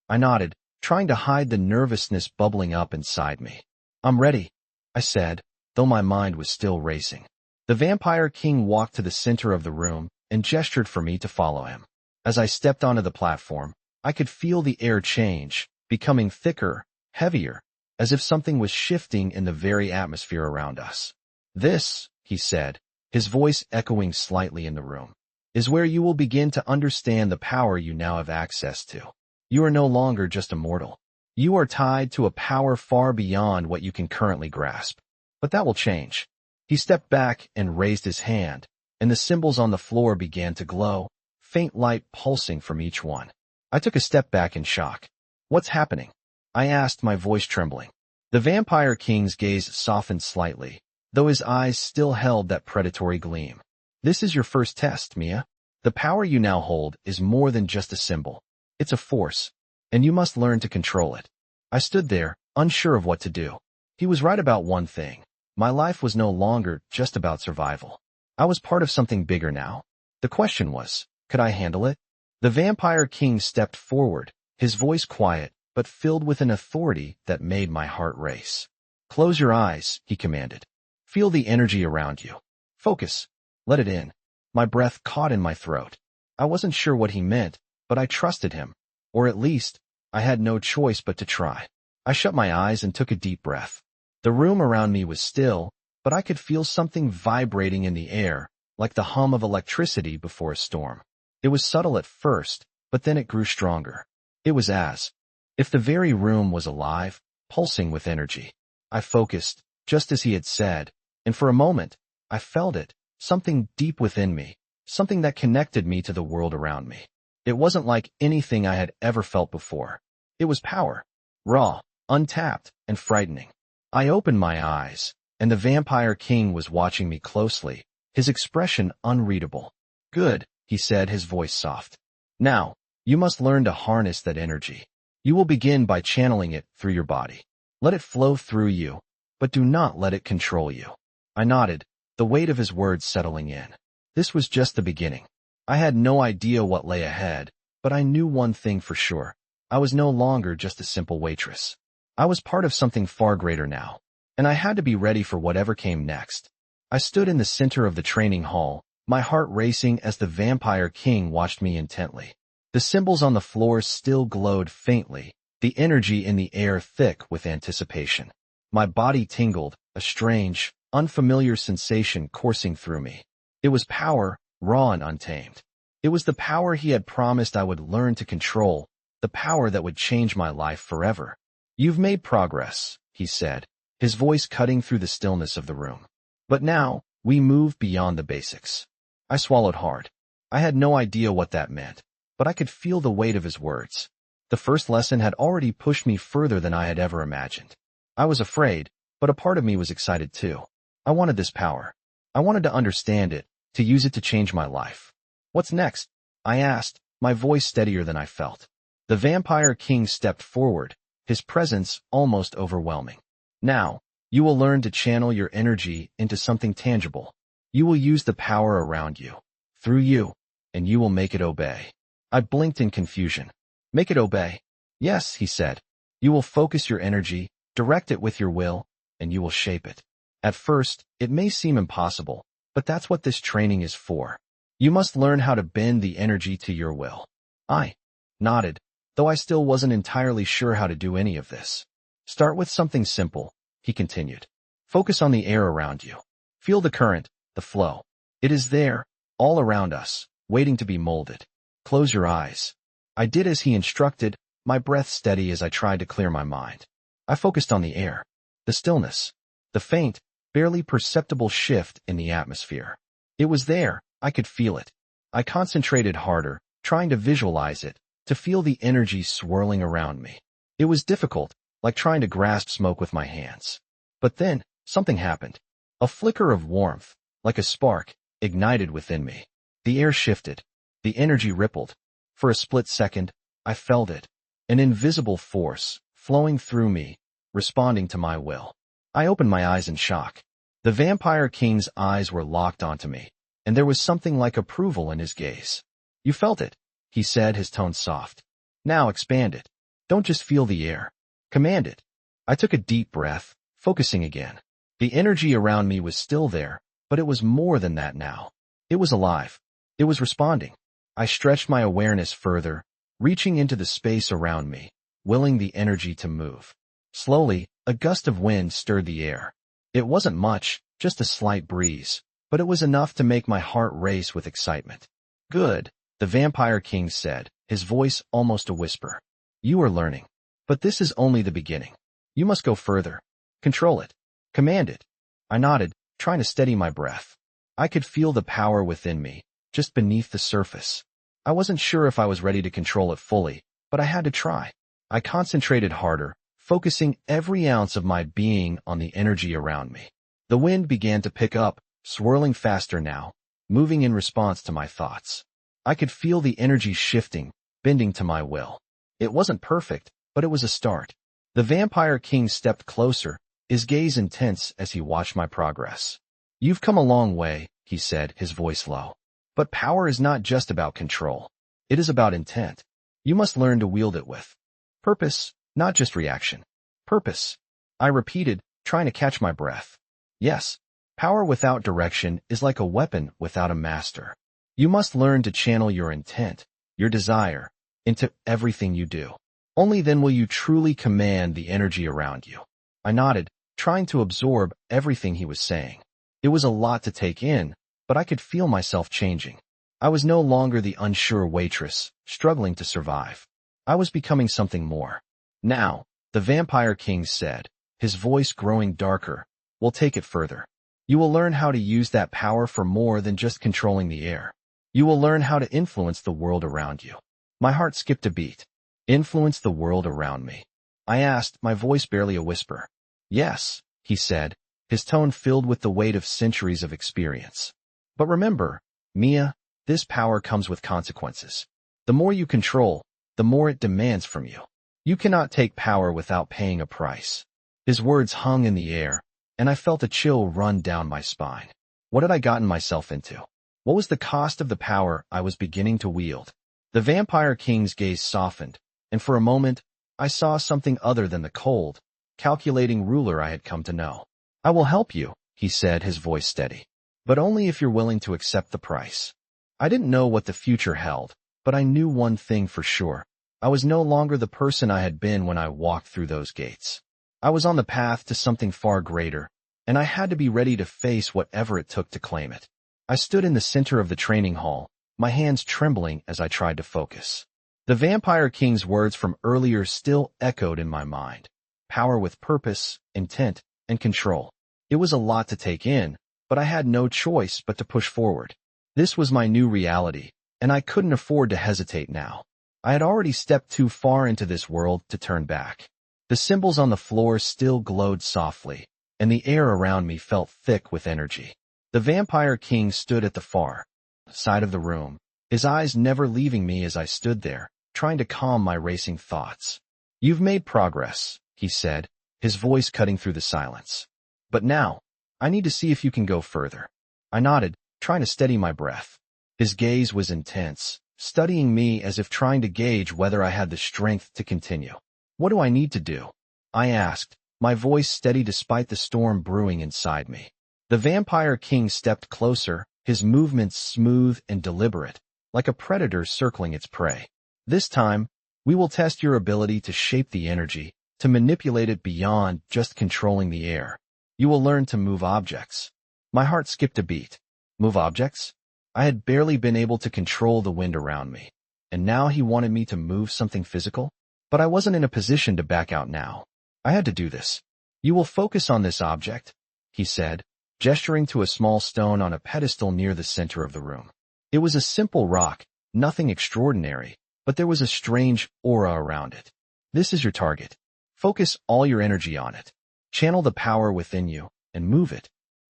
I nodded, trying to hide the nervousness bubbling up inside me. "I'm ready," I said, though my mind was still racing. The Vampire King walked to the center of the room and gestured for me to follow him. As I stepped onto the platform, I could feel the air change, becoming thicker, heavier, as if something was shifting in the very atmosphere around us. "This," he said, his voice echoing slightly in the room, "is where you will begin to understand the power you now have access to. You are no longer just a mortal. You are tied to a power far beyond what you can currently grasp. But that will change." He stepped back and raised his hand, and the symbols on the floor began to glow, faint light pulsing from each one. I took a step back in shock. "What's happening?" I asked, my voice trembling. The Vampire King's gaze softened slightly, though his eyes still held that predatory gleam. "This is your first test, Mia. The power you now hold is more than just a symbol. It's a force, and you must learn to control it." I stood there, unsure of what to do. He was right about one thing. My life was no longer just about survival. I was part of something bigger now. The question was, could I handle it? The Vampire King stepped forward, his voice quiet, but filled with an authority that made my heart race. "Close your eyes," he commanded. "Feel the energy around you. Focus. Let it in." My breath caught in my throat. I wasn't sure what he meant, but I trusted him. Or at least, I had no choice but to try. I shut my eyes and took a deep breath. The room around me was still, but I could feel something vibrating in the air, like the hum of electricity before a storm. It was subtle at first, but then it grew stronger. It was as if the very room was alive, pulsing with energy. I focused, just as he had said, and for a moment, I felt it, something deep within me, something that connected me to the world around me. It wasn't like anything I had ever felt before. It was power, raw, untapped, and frightening. I opened my eyes, and the Vampire King was watching me closely, his expression unreadable. "Good," he said, his voice soft. "Now, you must learn to harness that energy. You will begin by channeling it through your body. Let it flow through you, but do not let it control you." I nodded, the weight of his words settling in. This was just the beginning. I had no idea what lay ahead, but I knew one thing for sure. I was no longer just a simple waitress. I was part of something far greater now, and I had to be ready for whatever came next. I stood in the center of the training hall, my heart racing as the Vampire King watched me intently. The symbols on the floor still glowed faintly, the energy in the air thick with anticipation. My body tingled, a strange, unfamiliar sensation coursing through me. It was power, raw and untamed. It was the power he had promised I would learn to control, the power that would change my life forever. "You've made progress," he said, his voice cutting through the stillness of the room. "But now, we move beyond the basics." I swallowed hard. I had no idea what that meant, but I could feel the weight of his words. The first lesson had already pushed me further than I had ever imagined. I was afraid, but a part of me was excited too. I wanted this power. I wanted to understand it, to use it to change my life. What's next? I asked, my voice steadier than I felt. The Vampire King stepped forward, his presence almost overwhelming. Now, you will learn to channel your energy into something tangible. You will use the power around you, through you, and you will make it obey. I blinked in confusion. Make it obey? Yes, he said. You will focus your energy, direct it with your will, and you will shape it. At first, it may seem impossible, but that's what this training is for. You must learn how to bend the energy to your will. I nodded, though I still wasn't entirely sure how to do any of this. Start with something simple, he continued. Focus on the air around you. Feel the current, the flow. It is there, all around us, waiting to be molded. Close your eyes. I did as he instructed, my breath steady as I tried to clear my mind. I focused on the air, the stillness, the faint, barely perceptible shift in the atmosphere. It was there, I could feel it. I concentrated harder, trying to visualize it, to feel the energy swirling around me. It was difficult, like trying to grasp smoke with my hands. But then, something happened. A flicker of warmth, like a spark, ignited within me. The air shifted. The energy rippled. For a split second, I felt it. An invisible force, flowing through me, responding to my will. I opened my eyes in shock. The Vampire King's eyes were locked onto me, and there was something like approval in his gaze. You felt it, he said, his tone soft. Now expand it. Don't just feel the air. Command it. I took a deep breath, focusing again. The energy around me was still there, but it was more than that now. It was alive. It was responding. I stretched my awareness further, reaching into the space around me, willing the energy to move. Slowly, a gust of wind stirred the air. It wasn't much, just a slight breeze, but it was enough to make my heart race with excitement. Good, the Vampire King said, his voice almost a whisper. You are learning. But this is only the beginning. You must go further. Control it. Command it. I nodded, trying to steady my breath. I could feel the power within me, just beneath the surface. I wasn't sure if I was ready to control it fully, but I had to try. I concentrated harder, focusing every ounce of my being on the energy around me. The wind began to pick up, swirling faster now, moving in response to my thoughts. I could feel the energy shifting, bending to my will. It wasn't perfect, but it was a start. The Vampire King stepped closer, his gaze intense as he watched my progress. You've come a long way, he said, his voice low. But power is not just about control. It is about intent. You must learn to wield it with purpose, not just reaction. Purpose. I repeated, trying to catch my breath. Yes, power without direction is like a weapon without a master. You must learn to channel your intent, your desire, into everything you do. Only then will you truly command the energy around you. I nodded, trying to absorb everything he was saying. It was a lot to take in, but I could feel myself changing. I was no longer the unsure waitress, struggling to survive. I was becoming something more. Now, the Vampire King said, his voice growing darker, we'll take it further. You will learn how to use that power for more than just controlling the air. You will learn how to influence the world around you. My heart skipped a beat. Influence the world around me. I asked, my voice barely a whisper. Yes, he said, his tone filled with the weight of centuries of experience. But remember, Mia, this power comes with consequences. The more you control, the more it demands from you. You cannot take power without paying a price. His words hung in the air, and I felt a chill run down my spine. What had I gotten myself into? What was the cost of the power I was beginning to wield? The Vampire King's gaze softened, and for a moment, I saw something other than the cold, calculating ruler I had come to know. I will help you, he said, his voice steady. But only if you're willing to accept the price. I didn't know what the future held, but I knew one thing for sure. I was no longer the person I had been when I walked through those gates. I was on the path to something far greater, and I had to be ready to face whatever it took to claim it. I stood in the center of the training hall, my hands trembling as I tried to focus. The Vampire King's words from earlier still echoed in my mind. Power with purpose, intent, and control. It was a lot to take in, but I had no choice but to push forward. This was my new reality, and I couldn't afford to hesitate now. I had already stepped too far into this world to turn back. The symbols on the floor still glowed softly, and the air around me felt thick with energy. The Vampire King stood at the far side of the room, his eyes never leaving me as I stood there, trying to calm my racing thoughts. "You've made progress," he said, his voice cutting through the silence. "But now, I need to see if you can go further." I nodded, trying to steady my breath. His gaze was intense, studying me as if trying to gauge whether I had the strength to continue. "What do I need to do?" I asked, my voice steady despite the storm brewing inside me. The Vampire King stepped closer, his movements smooth and deliberate, like a predator circling its prey. "This time, we will test your ability to shape the energy, to manipulate it beyond just controlling the air. You will learn to move objects." My heart skipped a beat. Move objects? I had barely been able to control the wind around me, and now he wanted me to move something physical? But I wasn't in a position to back out now. I had to do this. "You will focus on this object," he said, gesturing to a small stone on a pedestal near the center of the room. It was a simple rock, nothing extraordinary, but there was a strange aura around it. "This is your target. Focus all your energy on it. Channel the power within you, and move it."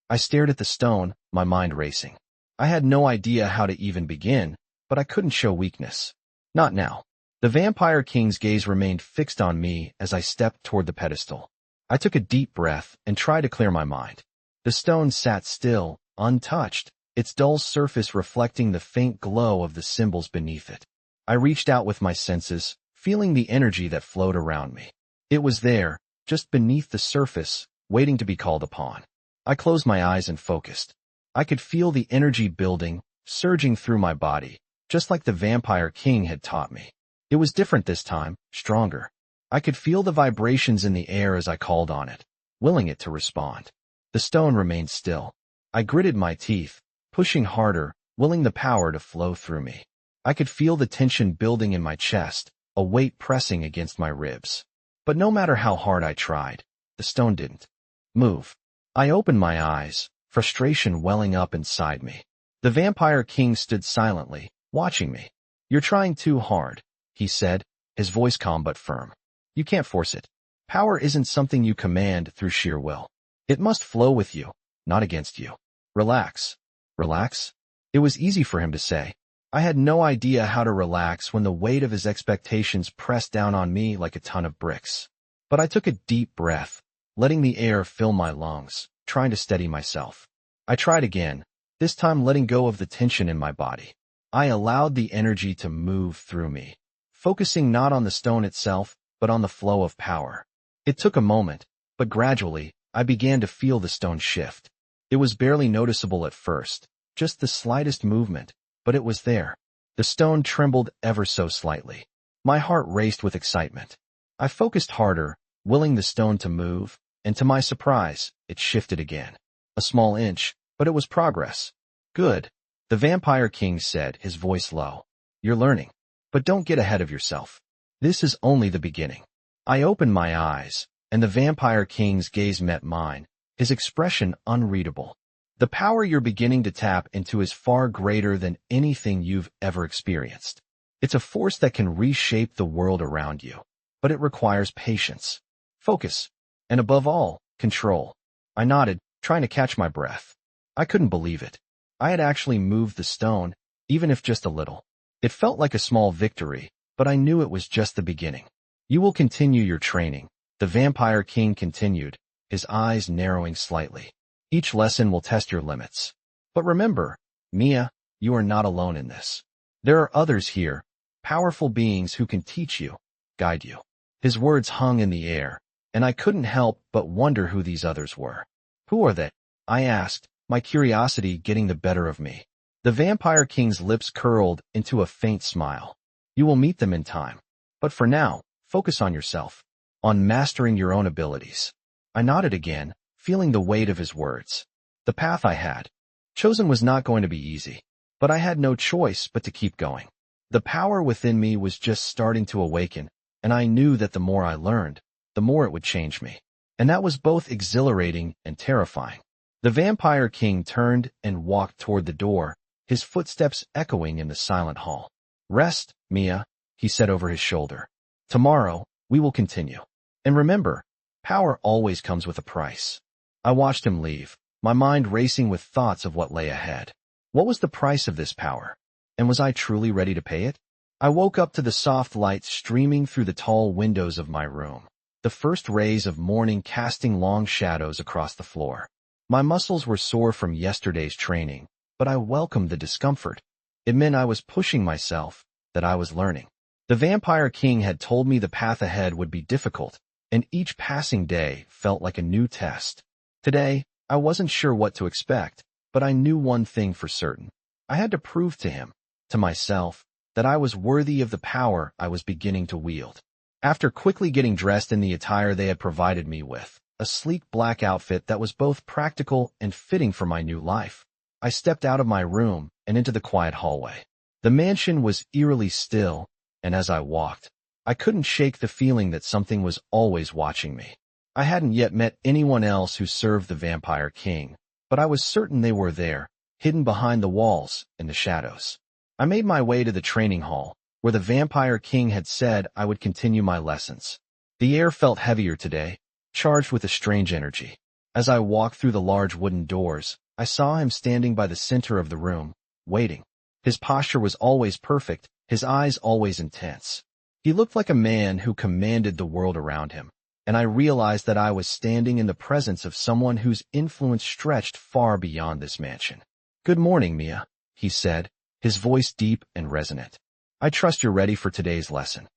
I stared at the stone, my mind racing. I had no idea how to even begin, but I couldn't show weakness. Not now. The Vampire King's gaze remained fixed on me as I stepped toward the pedestal. I took a deep breath and tried to clear my mind. The stone sat still, untouched, its dull surface reflecting the faint glow of the symbols beneath it. I reached out with my senses, feeling the energy that flowed around me. It was there, just beneath the surface, waiting to be called upon. I closed my eyes and focused. I could feel the energy building, surging through my body, just like the Vampire King had taught me. It was different this time, stronger. I could feel the vibrations in the air as I called on it, willing it to respond. The stone remained still. I gritted my teeth, pushing harder, willing the power to flow through me. I could feel the tension building in my chest, a weight pressing against my ribs. But no matter how hard I tried, the stone didn't move. I opened my eyes, frustration welling up inside me. The Vampire King stood silently, watching me. "You're trying too hard," he said, his voice calm but firm. "You can't force it. Power isn't something you command through sheer will. It must flow with you, not against you. Relax." Relax? It was easy for him to say. I had no idea how to relax when the weight of his expectations pressed down on me like a ton of bricks. But I took a deep breath, letting the air fill my lungs, trying to steady myself. I tried again, this time letting go of the tension in my body. I allowed the energy to move through me, focusing not on the stone itself, but on the flow of power. It took a moment, but gradually, I began to feel the stone shift. It was barely noticeable at first, just the slightest movement, but it was there. The stone trembled ever so slightly. My heart raced with excitement. I focused harder, willing the stone to move, and to my surprise, it shifted again. A small inch, but it was progress. "Good," the Vampire King said, his voice low. "You're learning. But don't get ahead of yourself. This is only the beginning." I opened my eyes, and the Vampire King's gaze met mine, his expression unreadable. "The power you're beginning to tap into is far greater than anything you've ever experienced. It's a force that can reshape the world around you, but it requires patience, focus, and above all, control." I nodded, trying to catch my breath. I couldn't believe it. I had actually moved the stone, even if just a little. It felt like a small victory, but I knew it was just the beginning. "You will continue your training," the Vampire King continued, his eyes narrowing slightly. "Each lesson will test your limits. But remember, Mia, you are not alone in this. There are others here, powerful beings who can teach you, guide you." His words hung in the air, and I couldn't help but wonder who these others were. "Who are they?" I asked, my curiosity getting the better of me. The Vampire King's lips curled into a faint smile. "You will meet them in time. But for now, focus on yourself, on mastering your own abilities." I nodded again, feeling the weight of his words. The path I had chosen was not going to be easy, but I had no choice but to keep going. The power within me was just starting to awaken, and I knew that the more I learned, the more it would change me. And that was both exhilarating and terrifying. The Vampire King turned and walked toward the door, his footsteps echoing in the silent hall. "Rest, Mia," he said over his shoulder. "Tomorrow, we will continue. And remember, power always comes with a price." I watched him leave, my mind racing with thoughts of what lay ahead. What was the price of this power? And was I truly ready to pay it? I woke up to the soft light streaming through the tall windows of my room, the first rays of morning casting long shadows across the floor. My muscles were sore from yesterday's training, but I welcomed the discomfort. It meant I was pushing myself, that I was learning. The Vampire King had told me the path ahead would be difficult, and each passing day felt like a new test. Today, I wasn't sure what to expect, but I knew one thing for certain. I had to prove to him, to myself, that I was worthy of the power I was beginning to wield. After quickly getting dressed in the attire they had provided me with, a sleek black outfit that was both practical and fitting for my new life, I stepped out of my room and into the quiet hallway. The mansion was eerily still, and as I walked, I couldn't shake the feeling that something was always watching me. I hadn't yet met anyone else who served the Vampire King, but I was certain they were there, hidden behind the walls in the shadows. I made my way to the training hall, where the Vampire King had said I would continue my lessons. The air felt heavier today, charged with a strange energy. As I walked through the large wooden doors, I saw him standing by the center of the room, waiting. His posture was always perfect, his eyes always intense. He looked like a man who commanded the world around him, and I realized that I was standing in the presence of someone whose influence stretched far beyond this mansion. "Good morning, Mia," he said, his voice deep and resonant. "I trust you're ready for today's lesson."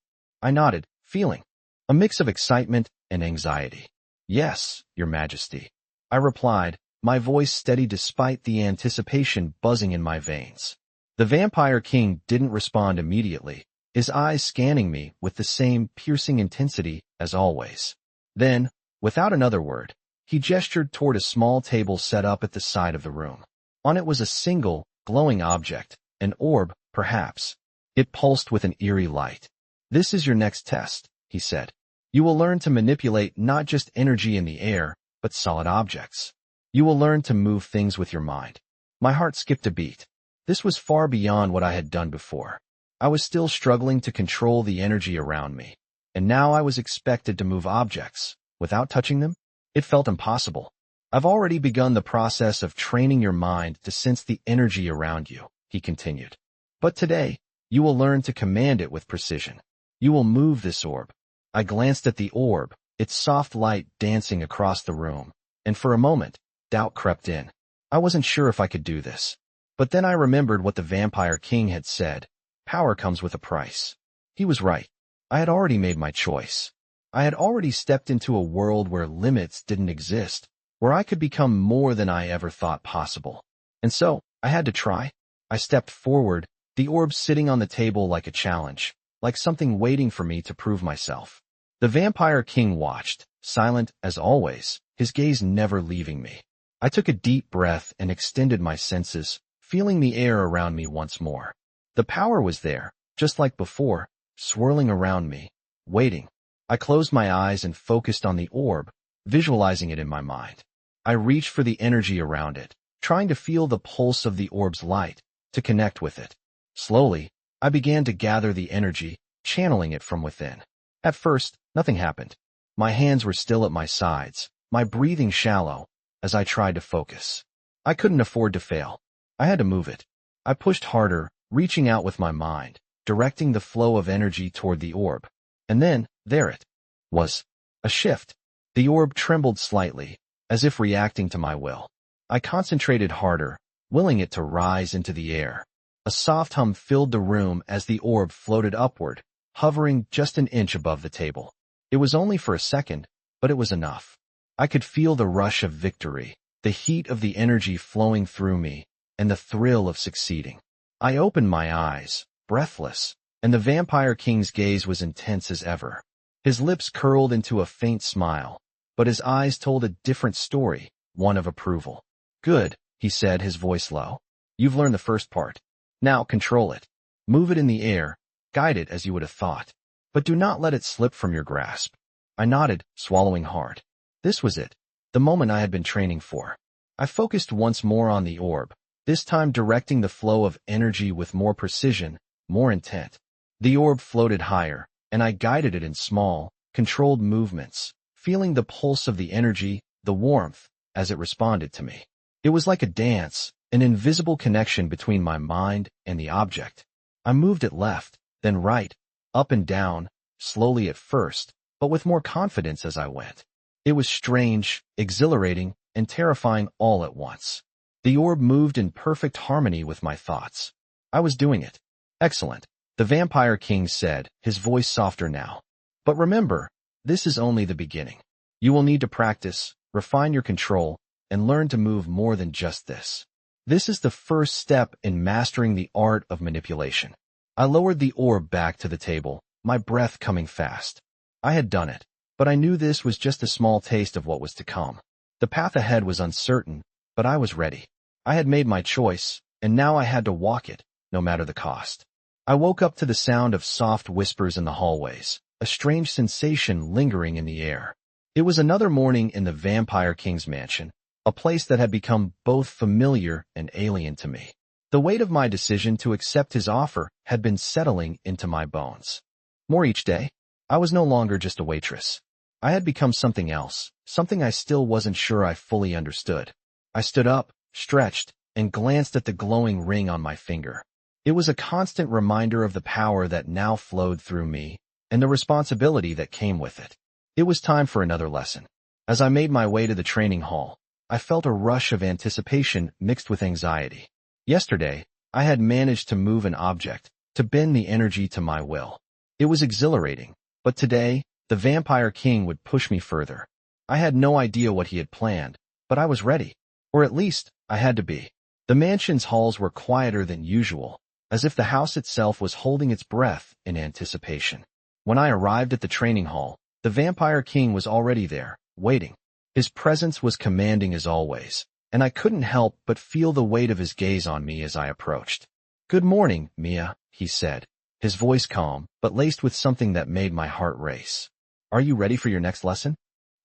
I nodded, feeling a mix of excitement and anxiety. "Yes, Your Majesty," I replied, my voice steady despite the anticipation buzzing in my veins. The Vampire King didn't respond immediately, his eyes scanning me with the same piercing intensity as always. Then, without another word, he gestured toward a small table set up at the side of the room. On it was a single, glowing object, an orb, perhaps. It pulsed with an eerie light. "This is your next test," he said. "You will learn to manipulate not just energy in the air, but solid objects. You will learn to move things with your mind." My heart skipped a beat. This was far beyond what I had done before. I was still struggling to control the energy around me, and now I was expected to move objects without touching them? It felt impossible. "I've already begun the process of training your mind to sense the energy around you," he continued. "But today, you will learn to command it with precision. You will move this orb." I glanced at the orb, its soft light dancing across the room, and for a moment, doubt crept in. I wasn't sure if I could do this. But then I remembered what the Vampire King had said. Power comes with a price. He was right. I had already made my choice. I had already stepped into a world where limits didn't exist, where I could become more than I ever thought possible. And so, I had to try. I stepped forward, the orb sitting on the table like a challenge, like something waiting for me to prove myself. The Vampire King watched, silent as always, his gaze never leaving me. I took a deep breath and extended my senses, feeling the air around me once more. The power was there, just like before, swirling around me, waiting. I closed my eyes and focused on the orb, visualizing it in my mind. I reached for the energy around it, trying to feel the pulse of the orb's light, to connect with it. Slowly, I began to gather the energy, channeling it from within. At first, nothing happened. My hands were still at my sides, my breathing shallow, as I tried to focus. I couldn't afford to fail. I had to move it. I pushed harder, reaching out with my mind, directing the flow of energy toward the orb. And then, there it was. A shift. The orb trembled slightly, as if reacting to my will. I concentrated harder, willing it to rise into the air. A soft hum filled the room as the orb floated upward, hovering just an inch above the table. It was only for a second, but it was enough. I could feel the rush of victory, the heat of the energy flowing through me, and the thrill of succeeding. I opened my eyes, breathless, and the Vampire King's gaze was intense as ever. His lips curled into a faint smile, but his eyes told a different story, one of approval. "Good," he said, his voice low. "You've learned the first part. Now control it. Move it in the air, guide it as you would have thought. But do not let it slip from your grasp." I nodded, swallowing hard. This was it, the moment I had been training for. I focused once more on the orb, this time directing the flow of energy with more precision, more intent. The orb floated higher, and I guided it in small, controlled movements, feeling the pulse of the energy, the warmth, as it responded to me. It was like a dance, an invisible connection between my mind and the object. I moved it left, then right, up and down, slowly at first, but with more confidence as I went. It was strange, exhilarating, and terrifying all at once. The orb moved in perfect harmony with my thoughts. I was doing it. Excellent, the Vampire King said, his voice softer now. But remember, this is only the beginning. You will need to practice, refine your control, and learn to move more than just this. This is the first step in mastering the art of manipulation. I lowered the orb back to the table, my breath coming fast. I had done it, but I knew this was just a small taste of what was to come. The path ahead was uncertain, but I was ready. I had made my choice, and now I had to walk it, no matter the cost. I woke up to the sound of soft whispers in the hallways, a strange sensation lingering in the air. It was another morning in the Vampire King's mansion, a place that had become both familiar and alien to me. The weight of my decision to accept his offer had been settling into my bones. More each day, I was no longer just a waitress. I had become something else, something I still wasn't sure I fully understood. I stood up, stretched, and glanced at the glowing ring on my finger. It was a constant reminder of the power that now flowed through me, and the responsibility that came with it. It was time for another lesson. As I made my way to the training hall, I felt a rush of anticipation mixed with anxiety. Yesterday, I had managed to move an object, to bend the energy to my will. It was exhilarating, but today, the Vampire King would push me further. I had no idea what he had planned, but I was ready. Or at least, I had to be. The mansion's halls were quieter than usual, as if the house itself was holding its breath in anticipation. When I arrived at the training hall, the Vampire King was already there, waiting. His presence was commanding as always, and I couldn't help but feel the weight of his gaze on me as I approached. "Good morning, Mia," he said, his voice calm, but laced with something that made my heart race. "Are you ready for your next lesson?"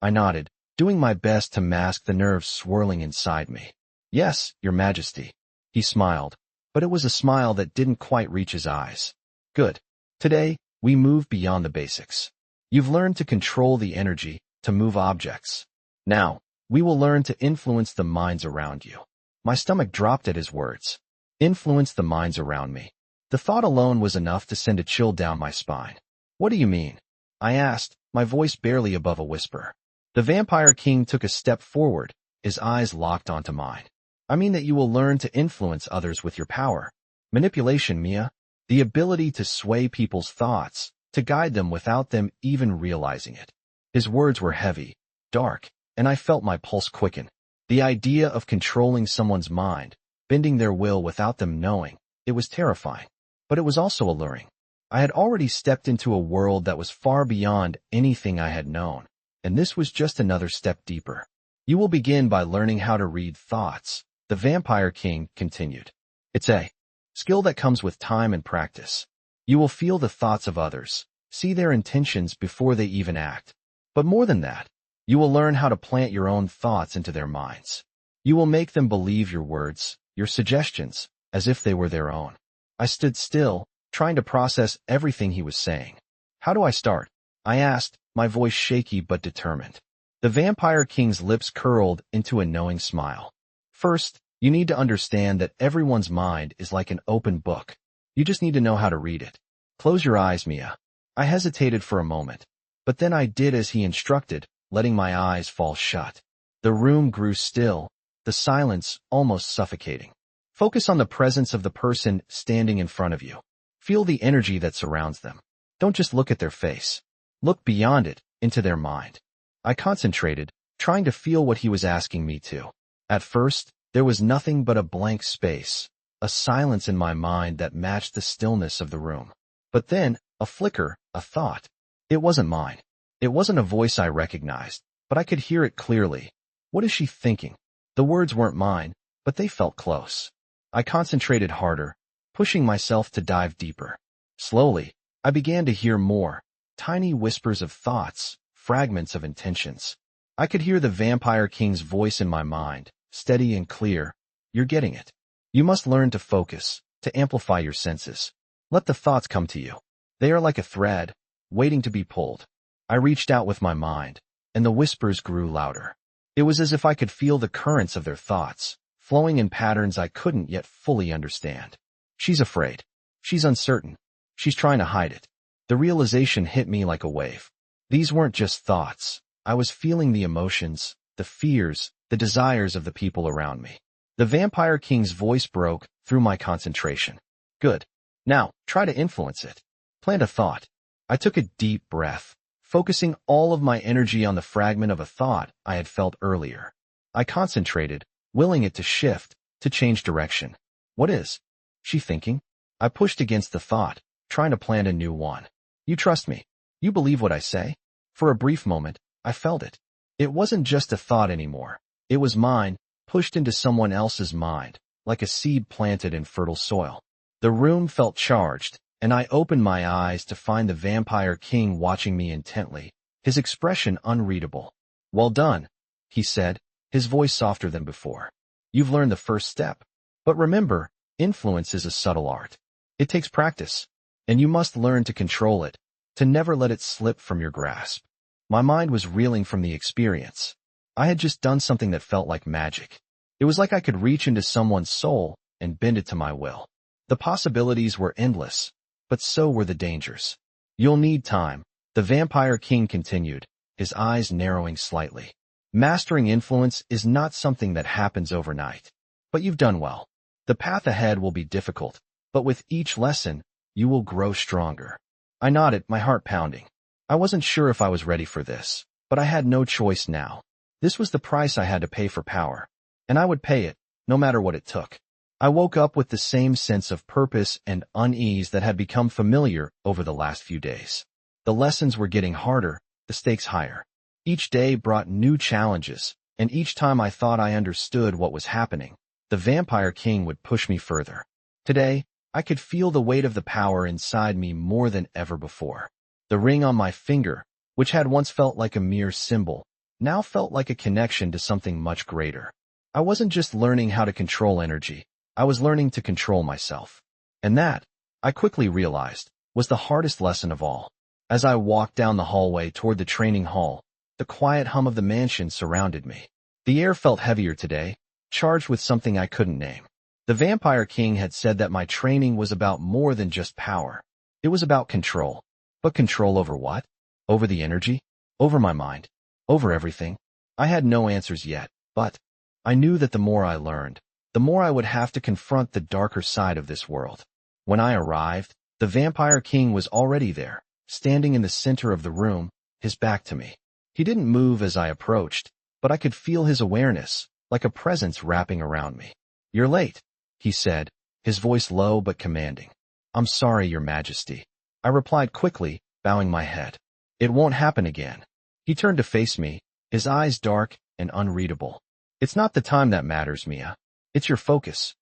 I nodded, doing my best to mask the nerves swirling inside me. "Yes, Your Majesty." He smiled, but it was a smile that didn't quite reach his eyes. "Good. Today, we move beyond the basics. You've learned to control the energy, to move objects. Now, we will learn to influence the minds around you." My stomach dropped at his words. Influence the minds around me. The thought alone was enough to send a chill down my spine. "What do you mean?" I asked, my voice barely above a whisper. The Vampire King took a step forward, his eyes locked onto mine. "I mean that you will learn to influence others with your power. Manipulation, Mia. The ability to sway people's thoughts, to guide them without them even realizing it." His words were heavy, dark, and I felt my pulse quicken. The idea of controlling someone's mind, bending their will without them knowing, it was terrifying. But it was also alluring. I had already stepped into a world that was far beyond anything I had known, and this was just another step deeper. "You will begin by learning how to read thoughts," the Vampire King continued. "It's a skill that comes with time and practice. You will feel the thoughts of others, see their intentions before they even act. But more than that, you will learn how to plant your own thoughts into their minds. You will make them believe your words, your suggestions, as if they were their own." I stood still, trying to process everything he was saying. "How do I start?" I asked, my voice shaky but determined. The Vampire King's lips curled into a knowing smile. "First, you need to understand that everyone's mind is like an open book. You just need to know how to read it. Close your eyes, Mia." I hesitated for a moment, but then I did as he instructed, letting my eyes fall shut. The room grew still, the silence almost suffocating. Focus on the presence of the person standing in front of you. Feel the energy that surrounds them. Don't just look at their face. Look beyond it, into their mind. I concentrated, trying to feel what he was asking me to. At first, there was nothing but a blank space, a silence in my mind that matched the stillness of the room. But then, a flicker, a thought. It wasn't mine. It wasn't a voice I recognized, but I could hear it clearly. What is she thinking? The words weren't mine, but they felt close. I concentrated harder, pushing myself to dive deeper. Slowly, I began to hear more, tiny whispers of thoughts, fragments of intentions. I could hear the Vampire King's voice in my mind, steady and clear. "You're getting it. You must learn to focus, to amplify your senses. Let the thoughts come to you. They are like a thread, waiting to be pulled. I reached out with my mind, and the whispers grew louder. It was as if I could feel the currents of their thoughts, flowing in patterns I couldn't yet fully understand. She's afraid. She's uncertain. She's trying to hide it. The realization hit me like a wave. These weren't just thoughts. I was feeling the emotions, the fears, the desires of the people around me. The Vampire King's voice broke through my concentration. Good. Now, try to influence it. Plant a thought. I took a deep breath, focusing all of my energy on the fragment of a thought I had felt earlier. I concentrated, willing it to shift, to change direction. What is she thinking? I pushed against the thought, trying to plant a new one. You trust me. You believe what I say? For a brief moment, I felt it. It wasn't just a thought anymore. It was mine, pushed into someone else's mind, like a seed planted in fertile soil. The room felt charged, and I opened my eyes to find the Vampire King watching me intently, his expression unreadable. Well done, he said, his voice softer than before. You've learned the first step. But remember, influence is a subtle art. It takes practice, and you must learn to control it, to never let it slip from your grasp. My mind was reeling from the experience. I had just done something that felt like magic. It was like I could reach into someone's soul and bend it to my will. The possibilities were endless, but so were the dangers. You'll need time, the Vampire King continued, his eyes narrowing slightly. Mastering influence is not something that happens overnight. But you've done well. The path ahead will be difficult, but with each lesson, you will grow stronger. I nodded, my heart pounding. I wasn't sure if I was ready for this, but I had no choice now. This was the price I had to pay for power, and I would pay it, no matter what it took. I woke up with the same sense of purpose and unease that had become familiar over the last few days. The lessons were getting harder, the stakes higher. Each day brought new challenges, and each time I thought I understood what was happening, the Vampire King would push me further. Today, I could feel the weight of the power inside me more than ever before. The ring on my finger, which had once felt like a mere symbol, now felt like a connection to something much greater. I wasn't just learning how to control energy, I was learning to control myself. And that, I quickly realized, was the hardest lesson of all. As I walked down the hallway toward the training hall, the quiet hum of the mansion surrounded me. The air felt heavier today, charged with something I couldn't name. The Vampire King had said that my training was about more than just power. It was about control. But control over what? Over the energy? Over my mind? Over everything? I had no answers yet, but I knew that the more I learned, the more I would have to confront the darker side of this world. When I arrived, the Vampire King was already there, standing in the center of the room, his back to me. He didn't move as I approached, but I could feel his awareness, like a presence wrapping around me. You're late, he said, his voice low but commanding. I'm sorry, Your Majesty. I replied quickly, bowing my head. It won't happen again. He turned to face me, his eyes dark and unreadable. It's not the time that matters, Mia. It's your focus.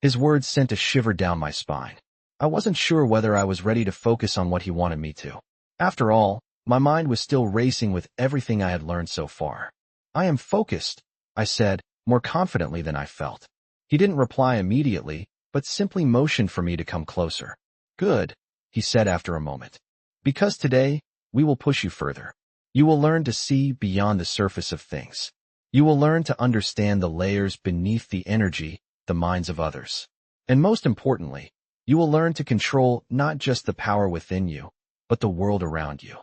His words sent a shiver down my spine. I wasn't sure whether I was ready to focus on what he wanted me to. After all, my mind was still racing with everything I had learned so far. I am focused, I said, more confidently than I felt. He didn't reply immediately, but simply motioned for me to come closer. Good, he said after a moment. Because today, we will push you further. You will learn to see beyond the surface of things. You will learn to understand the layers beneath the energy, the minds of others. And most importantly, you will learn to control not just the power within you, but the world around you.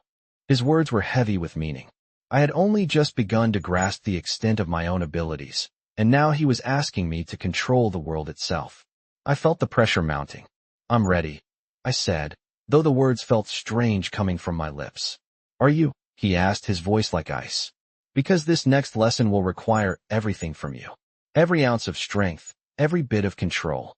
His words were heavy with meaning. I had only just begun to grasp the extent of my own abilities, and now he was asking me to control the world itself. I felt the pressure mounting. I'm ready, I said, though the words felt strange coming from my lips. Are you? He asked, his voice like ice. Because this next lesson will require everything from you. Every ounce of strength, every bit of control.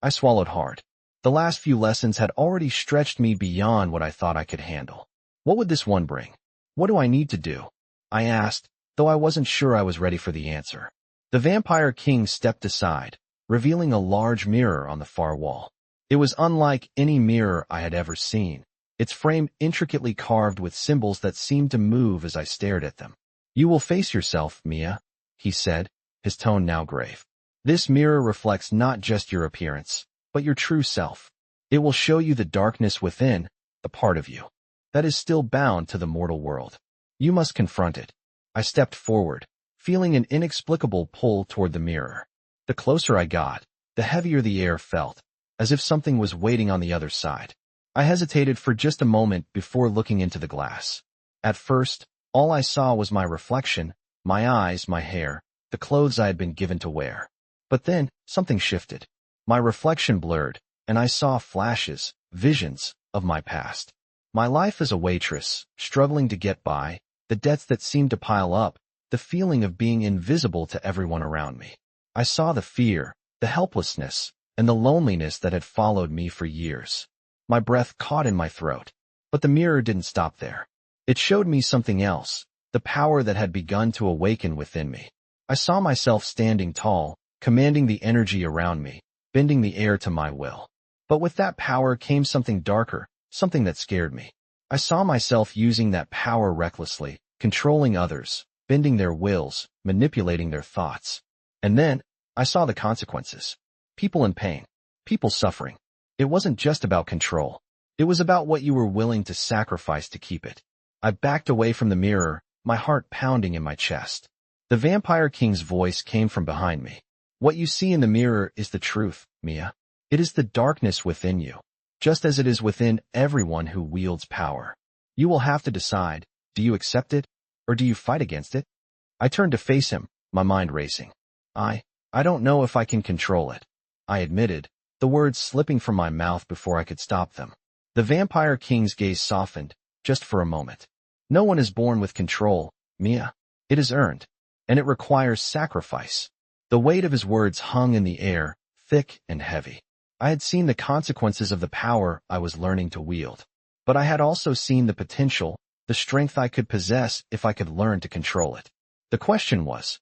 I swallowed hard. The last few lessons had already stretched me beyond what I thought I could handle. What would this one bring? What do I need to do? I asked, though I wasn't sure I was ready for the answer. The Vampire King stepped aside, revealing a large mirror on the far wall. It was unlike any mirror I had ever seen, its frame intricately carved with symbols that seemed to move as I stared at them. You will face yourself, Mia, he said, his tone now grave. This mirror reflects not just your appearance, but your true self. It will show you the darkness within, the part of you that is still bound to the mortal world. You must confront it. I stepped forward, feeling an inexplicable pull toward the mirror. The closer I got, the heavier the air felt, as if something was waiting on the other side. I hesitated for just a moment before looking into the glass. At first, all I saw was my reflection, my eyes, my hair, the clothes I had been given to wear. But then, something shifted. My reflection blurred, and I saw flashes, visions, of my past. My life as a waitress, struggling to get by, the debts that seemed to pile up, the feeling of being invisible to everyone around me. I saw the fear, the helplessness, and the loneliness that had followed me for years. My breath caught in my throat. But the mirror didn't stop there. It showed me something else, the power that had begun to awaken within me. I saw myself standing tall, commanding the energy around me, bending the air to my will. But with that power came something darker, something that scared me. I saw myself using that power recklessly, controlling others, bending their wills, manipulating their thoughts. And then, I saw the consequences. People in pain. People suffering. It wasn't just about control. It was about what you were willing to sacrifice to keep it. I backed away from the mirror, my heart pounding in my chest. The Vampire King's voice came from behind me. What you see in the mirror is the truth, Mia. It is the darkness within you, just as it is within everyone who wields power. You will have to decide, do you accept it, or do you fight against it? I turned to face him, my mind racing. I don't know if I can control it, I admitted, the words slipping from my mouth before I could stop them. The Vampire King's gaze softened, just for a moment. No one is born with control, Mia. It is earned, and it requires sacrifice. The weight of his words hung in the air, thick and heavy. I had seen the consequences of the power I was learning to wield. But I had also seen the potential, the strength I could possess if I could learn to control it. The question was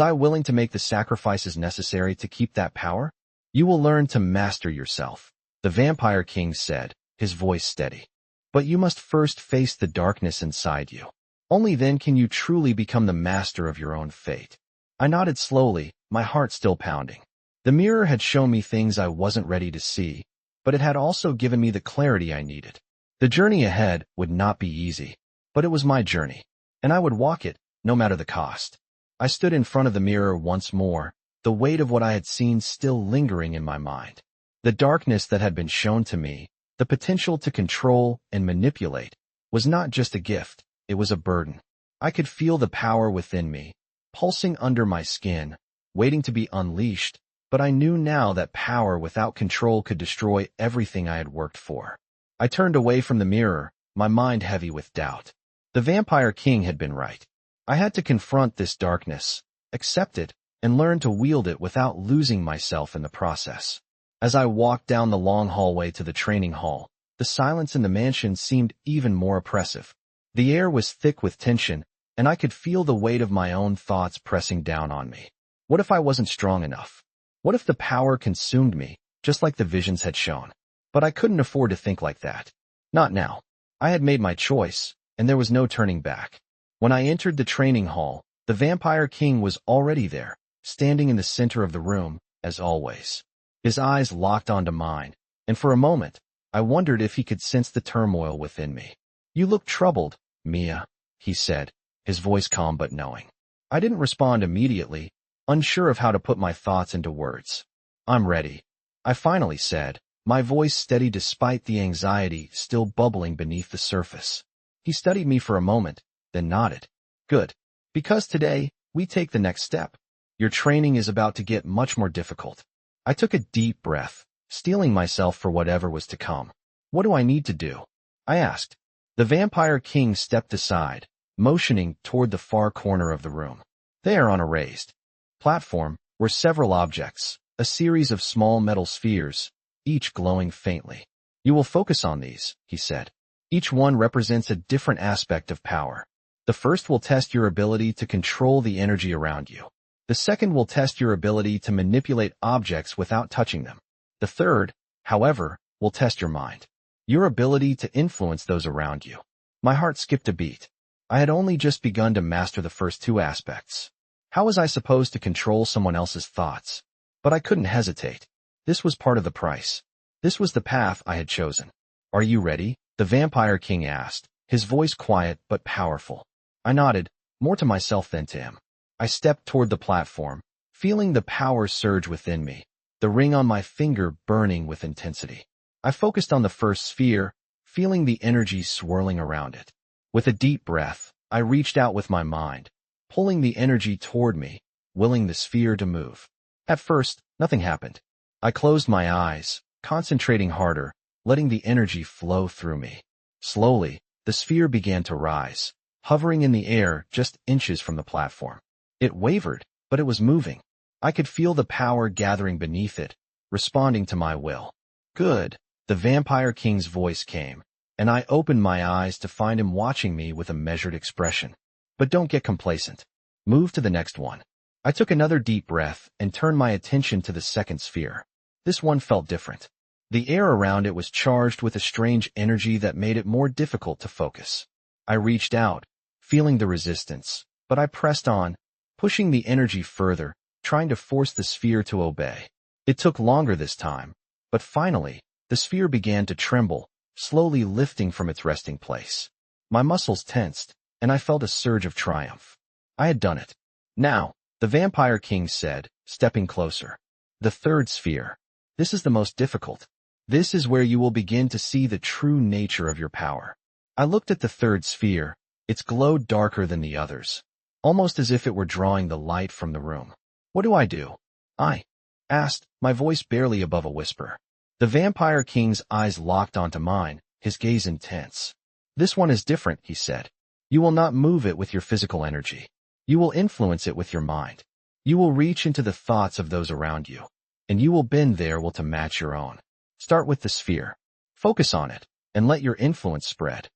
I willing to make the sacrifices necessary to keep that power? You will learn to master yourself, the Vampire King said, his voice steady. But you must first face the darkness inside you. Only then can you truly become the master of your own fate. I nodded slowly, my heart still pounding. The mirror had shown me things I wasn't ready to see, but it had also given me the clarity I needed. The journey ahead would not be easy, but it was my journey, and I would walk it, no matter the cost. I stood in front of the mirror once more, the weight of what I had seen still lingering in my mind. The darkness that had been shown to me, the potential to control and manipulate, was not just a gift, it was a burden. I could feel the power within me, pulsing under my skin, waiting to be unleashed, but I knew now that power without control could destroy everything I had worked for. I turned away from the mirror, my mind heavy with doubt. The Vampire King had been right. I had to confront this darkness, accept it, and learn to wield it without losing myself in the process. As I walked down the long hallway to the training hall, the silence in the mansion seemed even more oppressive. The air was thick with tension, and I could feel the weight of my own thoughts pressing down on me. What if I wasn't strong enough? What if the power consumed me, just like the visions had shown? But I couldn't afford to think like that. Not now. I had made my choice, and there was no turning back. When I entered the training hall, the Vampire King was already there, standing in the center of the room, as always. His eyes locked onto mine, and for a moment, I wondered if he could sense the turmoil within me. You look troubled, Mia, he said, his voice calm but knowing. I didn't respond immediately, unsure of how to put my thoughts into words. I'm ready, I finally said, my voice steady despite the anxiety still bubbling beneath the surface. He studied me for a moment, then nodded. Good. Because today, we take the next step. Your training is about to get much more difficult. I took a deep breath, steeling myself for whatever was to come. What do I need to do? I asked. The Vampire King stepped aside, motioning toward the far corner of the room. There on a raised platform were several objects, a series of small metal spheres, each glowing faintly. You will focus on these, he said. Each one represents a different aspect of power. The first will test your ability to control the energy around you. The second will test your ability to manipulate objects without touching them. The third, however, will test your mind, your ability to influence those around you. My heart skipped a beat. I had only just begun to master the first two aspects. How was I supposed to control someone else's thoughts? But I couldn't hesitate. This was part of the price. This was the path I had chosen. Are you ready? The Vampire King asked, his voice quiet but powerful. I nodded, more to myself than to him. I stepped toward the platform, feeling the power surge within me, the ring on my finger burning with intensity. I focused on the first sphere, feeling the energy swirling around it. With a deep breath, I reached out with my mind, pulling the energy toward me, willing the sphere to move. At first, nothing happened. I closed my eyes, concentrating harder, letting the energy flow through me. Slowly, the sphere began to rise, hovering in the air just inches from the platform. It wavered, but it was moving. I could feel the power gathering beneath it, responding to my will. Good. The Vampire King's voice came, and I opened my eyes to find him watching me with a measured expression. But don't get complacent. Move to the next one. I took another deep breath and turned my attention to the second sphere. This one felt different. The air around it was charged with a strange energy that made it more difficult to focus. I reached out, feeling the resistance, but I pressed on, pushing the energy further, trying to force the sphere to obey. It took longer this time, but finally, the sphere began to tremble, slowly lifting from its resting place. My muscles tensed, and I felt a surge of triumph. I had done it. Now, the Vampire King said, stepping closer. The third sphere. This is the most difficult. This is where you will begin to see the true nature of your power. I looked at the third sphere. Its glow darker than the others, almost as if it were drawing the light from the room. What do I do? I asked, my voice barely above a whisper. The Vampire King's eyes locked onto mine, his gaze intense. This one is different, he said. You will not move it with your physical energy. You will influence it with your mind. You will reach into the thoughts of those around you, and you will bend their will to match your own. Start with the sphere. Focus on it, and let your influence spread.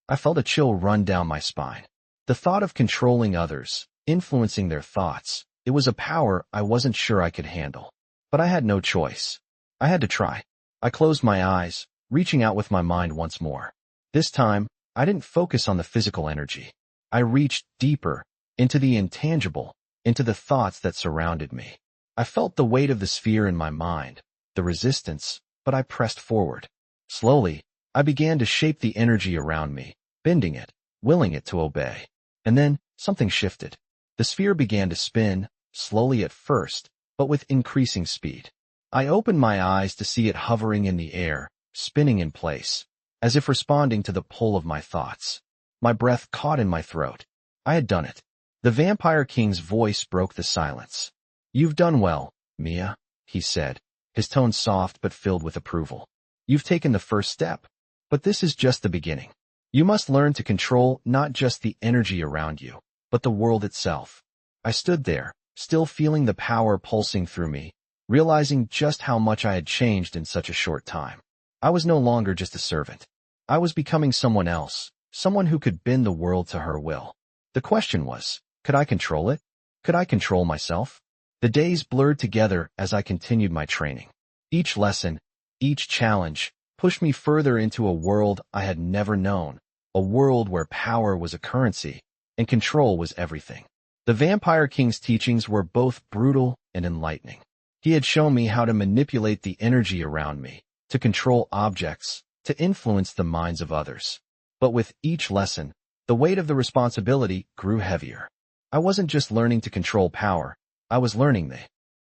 I felt a chill run down my spine. The thought of controlling others, influencing their thoughts, it was a power I wasn't sure I could handle. But I had no choice. I had to try. I closed my eyes, reaching out with my mind once more. This time, I didn't focus on the physical energy. I reached deeper, into the intangible, into the thoughts that surrounded me. I felt the weight of the sphere in my mind, the resistance, but I pressed forward. Slowly, I began to shape the energy around me, bending it, willing it to obey. And then, something shifted. The sphere began to spin, slowly at first, but with increasing speed. I opened my eyes to see it hovering in the air, spinning in place, as if responding to the pull of my thoughts. My breath caught in my throat. I had done it. The Vampire King's voice broke the silence. You've done well, Mia, he said, his tone soft but filled with approval. You've taken the first step, but this is just the beginning. You must learn to control not just the energy around you, but the world itself. I stood there, still feeling the power pulsing through me, realizing just how much I had changed in such a short time. I was no longer just a servant. I was becoming someone else, someone who could bend the world to her will. The question was, could I control it? Could I control myself? The days blurred together as I continued my training. Each lesson, each challenge, pushed me further into a world I had never known, a world where power was a currency and control was everything. The Vampire King's teachings were both brutal and enlightening. He had shown me how to manipulate the energy around me, to control objects, to influence the minds of others. But with each lesson, the weight of the responsibility grew heavier. I wasn't just learning to control power, I was learning the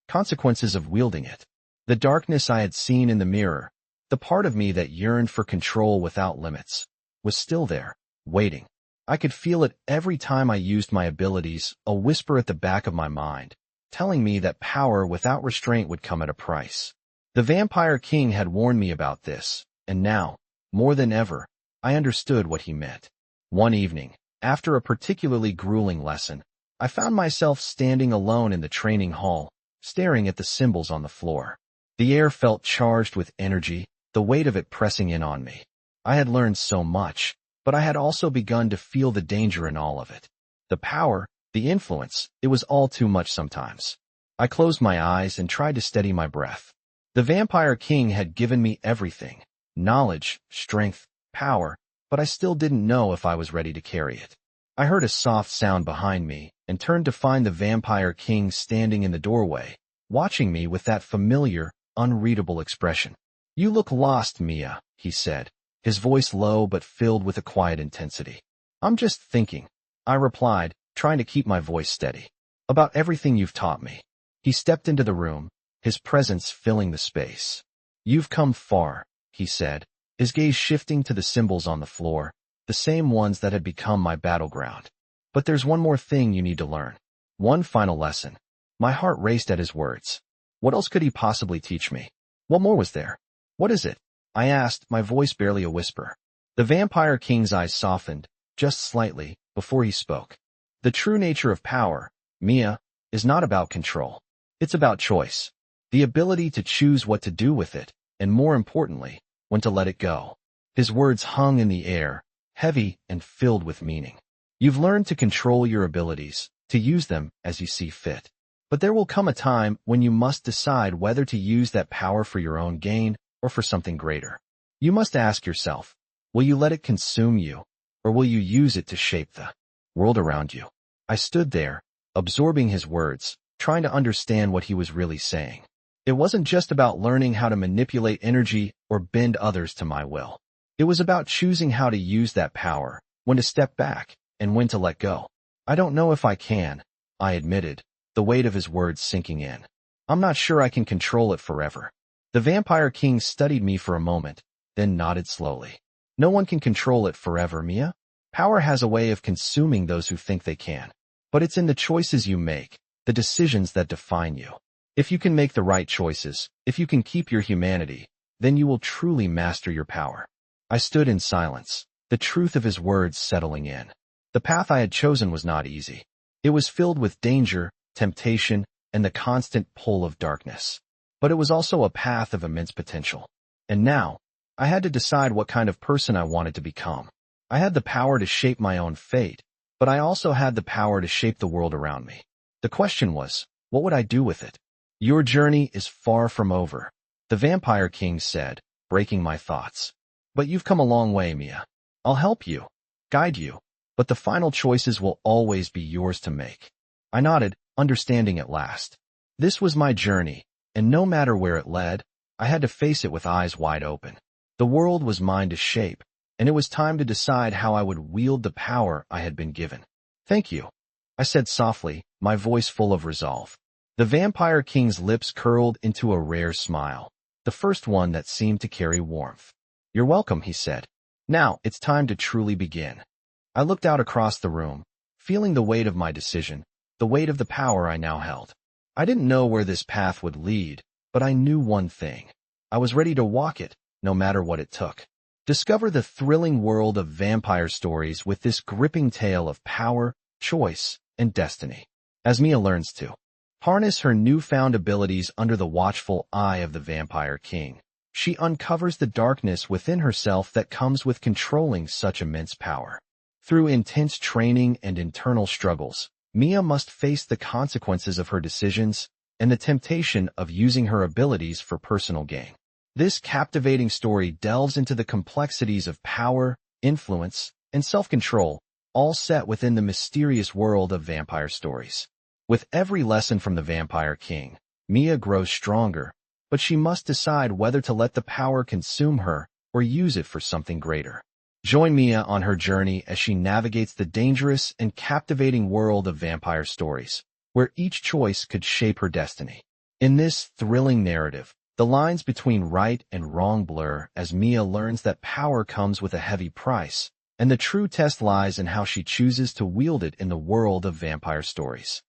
consequences of wielding it. The darkness I had seen in the mirror, the part of me that yearned for control without limits, was still there, waiting. I could feel it every time I used my abilities, a whisper at the back of my mind, telling me that power without restraint would come at a price. The Vampire King had warned me about this, and now, more than ever, I understood what he meant. One evening, after a particularly grueling lesson, I found myself standing alone in the training hall, staring at the symbols on the floor. The air felt charged with energy, the weight of it pressing in on me. I had learned so much, but I had also begun to feel the danger in all of it. The power, the influence, it was all too much sometimes. I closed my eyes and tried to steady my breath. The Vampire King had given me everything, knowledge, strength, power, but I still didn't know if I was ready to carry it. I heard a soft sound behind me and turned to find the Vampire King standing in the doorway, watching me with that familiar, unreadable expression. "You look lost, Mia," he said, his voice low but filled with a quiet intensity. "I'm just thinking," I replied, trying to keep my voice steady, "about everything you've taught me." He stepped into the room, his presence filling the space. "You've come far," he said, his gaze shifting to the symbols on the floor, the same ones that had become my battleground. "But there's one more thing you need to learn. One final lesson." My heart raced at his words. What else could he possibly teach me? What more was there? "What is it?" I asked, my voice barely a whisper. The Vampire King's eyes softened, just slightly, before he spoke. "The true nature of power, Mia, is not about control. It's about choice. The ability to choose what to do with it, and more importantly, when to let it go." His words hung in the air, heavy and filled with meaning. "You've learned to control your abilities, to use them as you see fit. But there will come a time when you must decide whether to use that power for your own gain or for something greater. You must ask yourself, will you let it consume you, or will you use it to shape the world around you?" I stood there, absorbing his words, trying to understand what he was really saying. It wasn't just about learning how to manipulate energy or bend others to my will. It was about choosing how to use that power, when to step back, and when to let go. "I don't know if I can," I admitted, the weight of his words sinking in. "I'm not sure I can control it forever." The Vampire King studied me for a moment, then nodded slowly. "No one can control it forever, Mia. Power has a way of consuming those who think they can. But it's in the choices you make, the decisions that define you. If you can make the right choices, if you can keep your humanity, then you will truly master your power." I stood in silence, the truth of his words settling in. The path I had chosen was not easy. It was filled with danger, temptation, and the constant pull of darkness. But it was also a path of immense potential. And now, I had to decide what kind of person I wanted to become. I had the power to shape my own fate, but I also had the power to shape the world around me. The question was, what would I do with it? "Your journey is far from over," the Vampire King said, breaking my thoughts. "But you've come a long way, Mia. I'll help you, guide you, but the final choices will always be yours to make." I nodded, understanding at last. This was my journey, and no matter where it led, I had to face it with eyes wide open. The world was mine to shape, and it was time to decide how I would wield the power I had been given. "Thank you," I said softly, my voice full of resolve. The Vampire King's lips curled into a rare smile, the first one that seemed to carry warmth. "You're welcome," he said. "Now, it's time to truly begin." I looked out across the room, feeling the weight of my decision, the weight of the power I now held. I didn't know where this path would lead, but I knew one thing. I was ready to walk it, no matter what it took. Discover the thrilling world of vampire stories with this gripping tale of power, choice, and destiny. As Mia learns to harness her newfound abilities under the watchful eye of the Vampire King, she uncovers the darkness within herself that comes with controlling such immense power. Through intense training and internal struggles, Mia must face the consequences of her decisions and the temptation of using her abilities for personal gain. This captivating story delves into the complexities of power, influence, and self-control, all set within the mysterious world of vampire stories. With every lesson from the Vampire King, Mia grows stronger, but she must decide whether to let the power consume her or use it for something greater. Join Mia on her journey as she navigates the dangerous and captivating world of vampire stories, where each choice could shape her destiny. In this thrilling narrative, the lines between right and wrong blur as Mia learns that power comes with a heavy price, and the true test lies in how she chooses to wield it in the world of vampire stories.